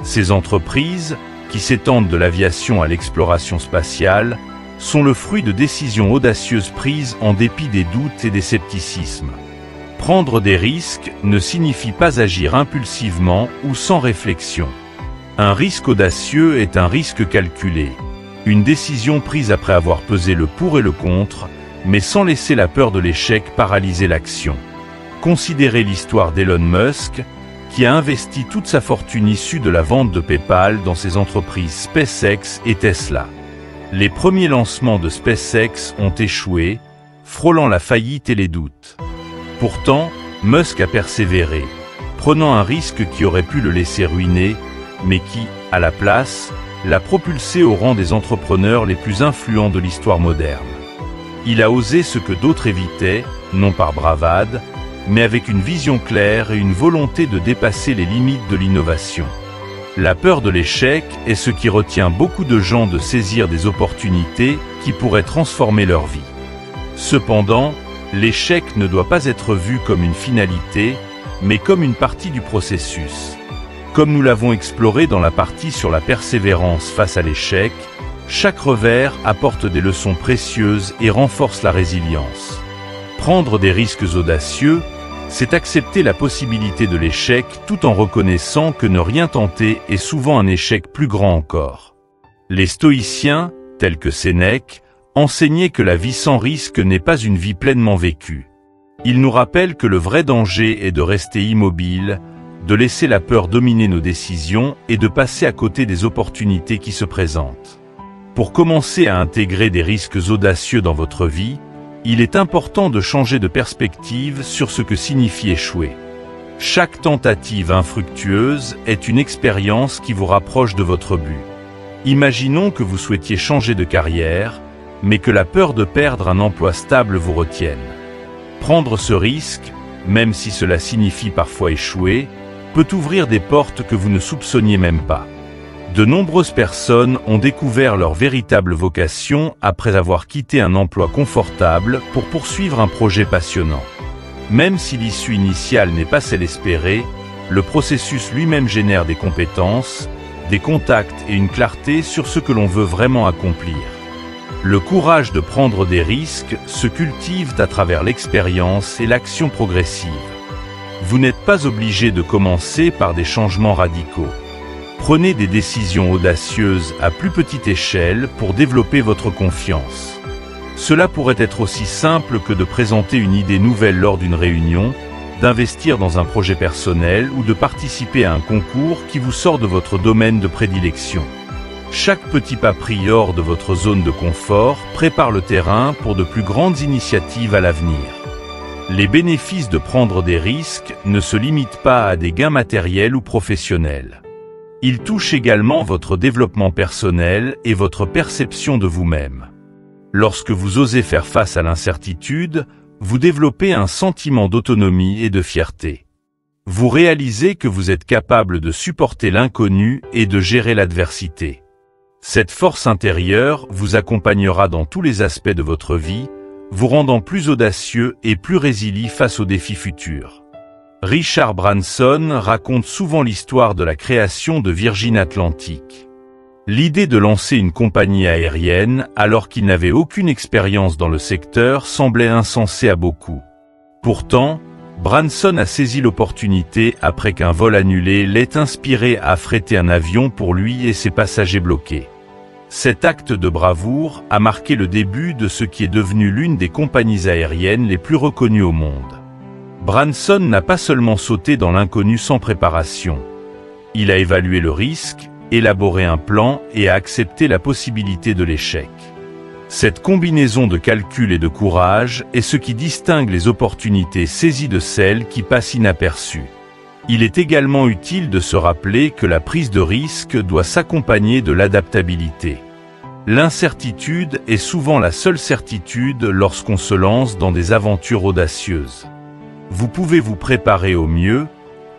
Ses entreprises, qui s'étendent de l'aviation à l'exploration spatiale, sont le fruit de décisions audacieuses prises en dépit des doutes et des scepticismes. Prendre des risques ne signifie pas agir impulsivement ou sans réflexion. Un risque audacieux est un risque calculé, une décision prise après avoir pesé le pour et le contre, mais sans laisser la peur de l'échec paralyser l'action. Considérez l'histoire d'Elon Musk, qui a investi toute sa fortune issue de la vente de PayPal dans ses entreprises SpaceX et Tesla. Les premiers lancements de SpaceX ont échoué, frôlant la faillite et les doutes. Pourtant, Musk a persévéré, prenant un risque qui aurait pu le laisser ruiner, mais qui, à la place, l'a propulsé au rang des entrepreneurs les plus influents de l'histoire moderne. Il a osé ce que d'autres évitaient, non par bravade, mais avec une vision claire et une volonté de dépasser les limites de l'innovation. La peur de l'échec est ce qui retient beaucoup de gens de saisir des opportunités qui pourraient transformer leur vie. Cependant, l'échec ne doit pas être vu comme une finalité, mais comme une partie du processus. Comme nous l'avons exploré dans la partie sur la persévérance face à l'échec, chaque revers apporte des leçons précieuses et renforce la résilience. Prendre des risques audacieux, c'est accepter la possibilité de l'échec tout en reconnaissant que ne rien tenter est souvent un échec plus grand encore. Les stoïciens, tels que Sénèque, enseignaient que la vie sans risque n'est pas une vie pleinement vécue. Ils nous rappellent que le vrai danger est de rester immobile, de laisser la peur dominer nos décisions et de passer à côté des opportunités qui se présentent. Pour commencer à intégrer des risques audacieux dans votre vie, il est important de changer de perspective sur ce que signifie échouer. Chaque tentative infructueuse est une expérience qui vous rapproche de votre but. Imaginons que vous souhaitiez changer de carrière, mais que la peur de perdre un emploi stable vous retienne. Prendre ce risque, même si cela signifie parfois échouer, peut ouvrir des portes que vous ne soupçonniez même pas. De nombreuses personnes ont découvert leur véritable vocation après avoir quitté un emploi confortable pour poursuivre un projet passionnant. Même si l'issue initiale n'est pas celle espérée, le processus lui-même génère des compétences, des contacts et une clarté sur ce que l'on veut vraiment accomplir. Le courage de prendre des risques se cultive à travers l'expérience et l'action progressive. Vous n'êtes pas obligé de commencer par des changements radicaux. Prenez des décisions audacieuses à plus petite échelle pour développer votre confiance. Cela pourrait être aussi simple que de présenter une idée nouvelle lors d'une réunion, d'investir dans un projet personnel ou de participer à un concours qui vous sort de votre domaine de prédilection. Chaque petit pas pris hors de votre zone de confort prépare le terrain pour de plus grandes initiatives à l'avenir. Les bénéfices de prendre des risques ne se limitent pas à des gains matériels ou professionnels. Ils touchent également votre développement personnel et votre perception de vous-même. Lorsque vous osez faire face à l'incertitude, vous développez un sentiment d'autonomie et de fierté. Vous réalisez que vous êtes capable de supporter l'inconnu et de gérer l'adversité. Cette force intérieure vous accompagnera dans tous les aspects de votre vie, vous rendant plus audacieux et plus résilient face aux défis futurs. Richard Branson raconte souvent l'histoire de la création de Virgin Atlantic. L'idée de lancer une compagnie aérienne alors qu'il n'avait aucune expérience dans le secteur semblait insensée à beaucoup. Pourtant, Branson a saisi l'opportunité après qu'un vol annulé l'ait inspiré à affréter un avion pour lui et ses passagers bloqués. Cet acte de bravoure a marqué le début de ce qui est devenu l'une des compagnies aériennes les plus reconnues au monde. Branson n'a pas seulement sauté dans l'inconnu sans préparation. Il a évalué le risque, élaboré un plan et a accepté la possibilité de l'échec. Cette combinaison de calcul et de courage est ce qui distingue les opportunités saisies de celles qui passent inaperçues. Il est également utile de se rappeler que la prise de risque doit s'accompagner de l'adaptabilité. L'incertitude est souvent la seule certitude lorsqu'on se lance dans des aventures audacieuses. Vous pouvez vous préparer au mieux,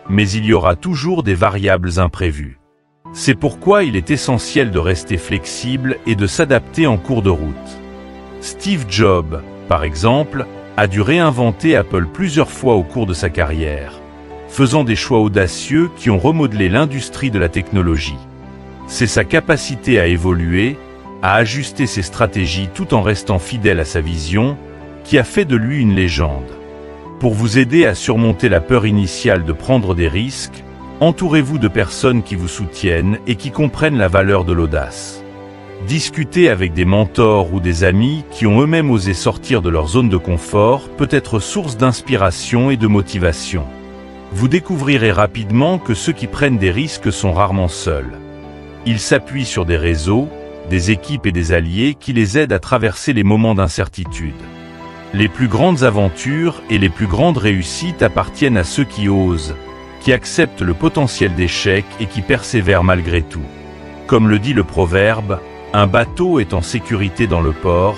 mais il y aura toujours des variables imprévues. C'est pourquoi il est essentiel de rester flexible et de s'adapter en cours de route. Steve Jobs, par exemple, a dû réinventer Apple plusieurs fois au cours de sa carrière, faisant des choix audacieux qui ont remodelé l'industrie de la technologie. C'est sa capacité à évoluer, à ajuster ses stratégies tout en restant fidèle à sa vision, qui a fait de lui une légende. Pour vous aider à surmonter la peur initiale de prendre des risques, entourez-vous de personnes qui vous soutiennent et qui comprennent la valeur de l'audace. Discuter avec des mentors ou des amis qui ont eux-mêmes osé sortir de leur zone de confort peut être source d'inspiration et de motivation. Vous découvrirez rapidement que ceux qui prennent des risques sont rarement seuls. Ils s'appuient sur des réseaux, des équipes et des alliés qui les aident à traverser les moments d'incertitude. Les plus grandes aventures et les plus grandes réussites appartiennent à ceux qui osent, qui acceptent le potentiel d'échec et qui persévèrent malgré tout. Comme le dit le proverbe, un bateau est en sécurité dans le port,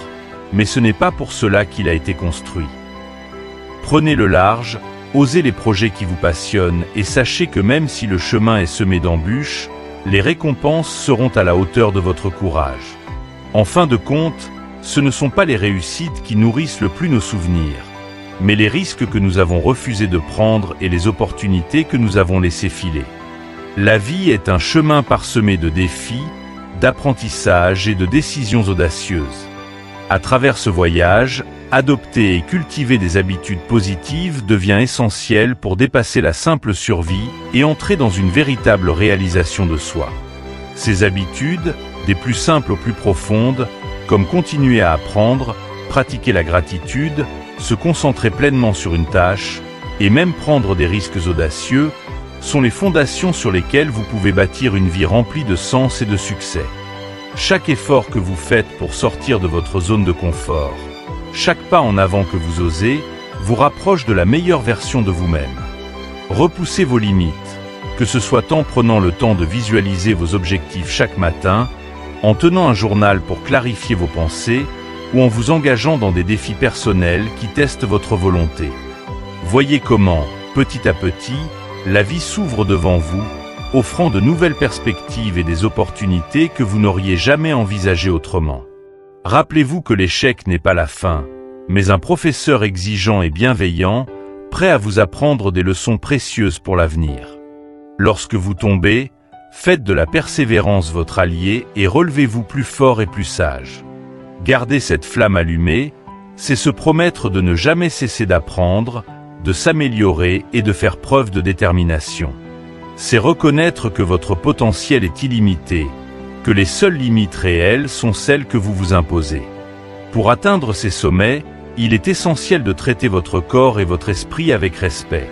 mais ce n'est pas pour cela qu'il a été construit. Prenez le large, osez les projets qui vous passionnent et sachez que même si le chemin est semé d'embûches, les récompenses seront à la hauteur de votre courage. En fin de compte, ce ne sont pas les réussites qui nourrissent le plus nos souvenirs, mais les risques que nous avons refusé de prendre et les opportunités que nous avons laissées filer. La vie est un chemin parsemé de défis, d'apprentissage et de décisions audacieuses. À travers ce voyage, adopter et cultiver des habitudes positives devient essentiel pour dépasser la simple survie et entrer dans une véritable réalisation de soi. Ces habitudes, des plus simples aux plus profondes, comme continuer à apprendre, pratiquer la gratitude, se concentrer pleinement sur une tâche, et même prendre des risques audacieux, sont les fondations sur lesquelles vous pouvez bâtir une vie remplie de sens et de succès. Chaque effort que vous faites pour sortir de votre zone de confort, chaque pas en avant que vous osez, vous rapproche de la meilleure version de vous-même. Repoussez vos limites, que ce soit en prenant le temps de visualiser vos objectifs chaque matin, en tenant un journal pour clarifier vos pensées, ou en vous engageant dans des défis personnels qui testent votre volonté. Voyez comment, petit à petit, la vie s'ouvre devant vous, offrant de nouvelles perspectives et des opportunités que vous n'auriez jamais envisagées autrement. Rappelez-vous que l'échec n'est pas la fin, mais un professeur exigeant et bienveillant, prêt à vous apprendre des leçons précieuses pour l'avenir. Lorsque vous tombez, faites de la persévérance votre allié et relevez-vous plus fort et plus sage. Garder cette flamme allumée, c'est se promettre de ne jamais cesser d'apprendre, de s'améliorer et de faire preuve de détermination. C'est reconnaître que votre potentiel est illimité, que les seules limites réelles sont celles que vous vous imposez. Pour atteindre ces sommets, il est essentiel de traiter votre corps et votre esprit avec respect.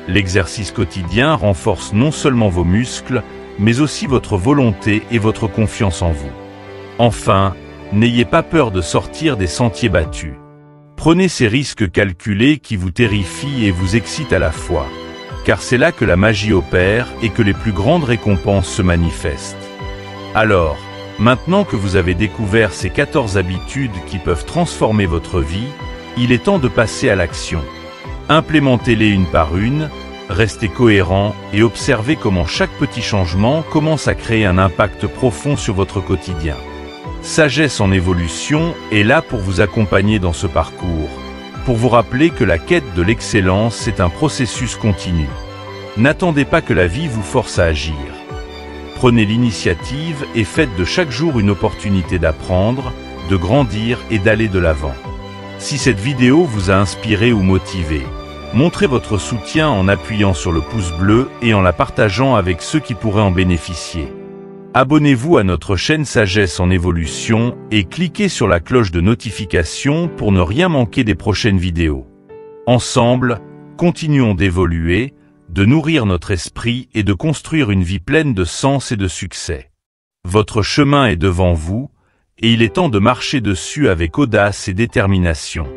L'exercice quotidien renforce non seulement vos muscles, mais aussi votre volonté et votre confiance en vous. Enfin, n'ayez pas peur de sortir des sentiers battus. Prenez ces risques calculés qui vous terrifient et vous excitent à la fois, car c'est là que la magie opère et que les plus grandes récompenses se manifestent. Alors, maintenant que vous avez découvert ces 14 habitudes qui peuvent transformer votre vie, il est temps de passer à l'action. Implémentez-les une par une, restez cohérent et observez comment chaque petit changement commence à créer un impact profond sur votre quotidien. Sagesse en évolution est là pour vous accompagner dans ce parcours, pour vous rappeler que la quête de l'excellence est un processus continu. N'attendez pas que la vie vous force à agir. Prenez l'initiative et faites de chaque jour une opportunité d'apprendre, de grandir et d'aller de l'avant. Si cette vidéo vous a inspiré ou motivé, Montrez votre soutien en appuyant sur le pouce bleu et en la partageant avec ceux qui pourraient en bénéficier. Abonnez-vous à notre chaîne Sagesse en Évolution et cliquez sur la cloche de notification pour ne rien manquer des prochaines vidéos. Ensemble, continuons d'évoluer, de nourrir notre esprit et de construire une vie pleine de sens et de succès. Votre chemin est devant vous, et il est temps de marcher dessus avec audace et détermination.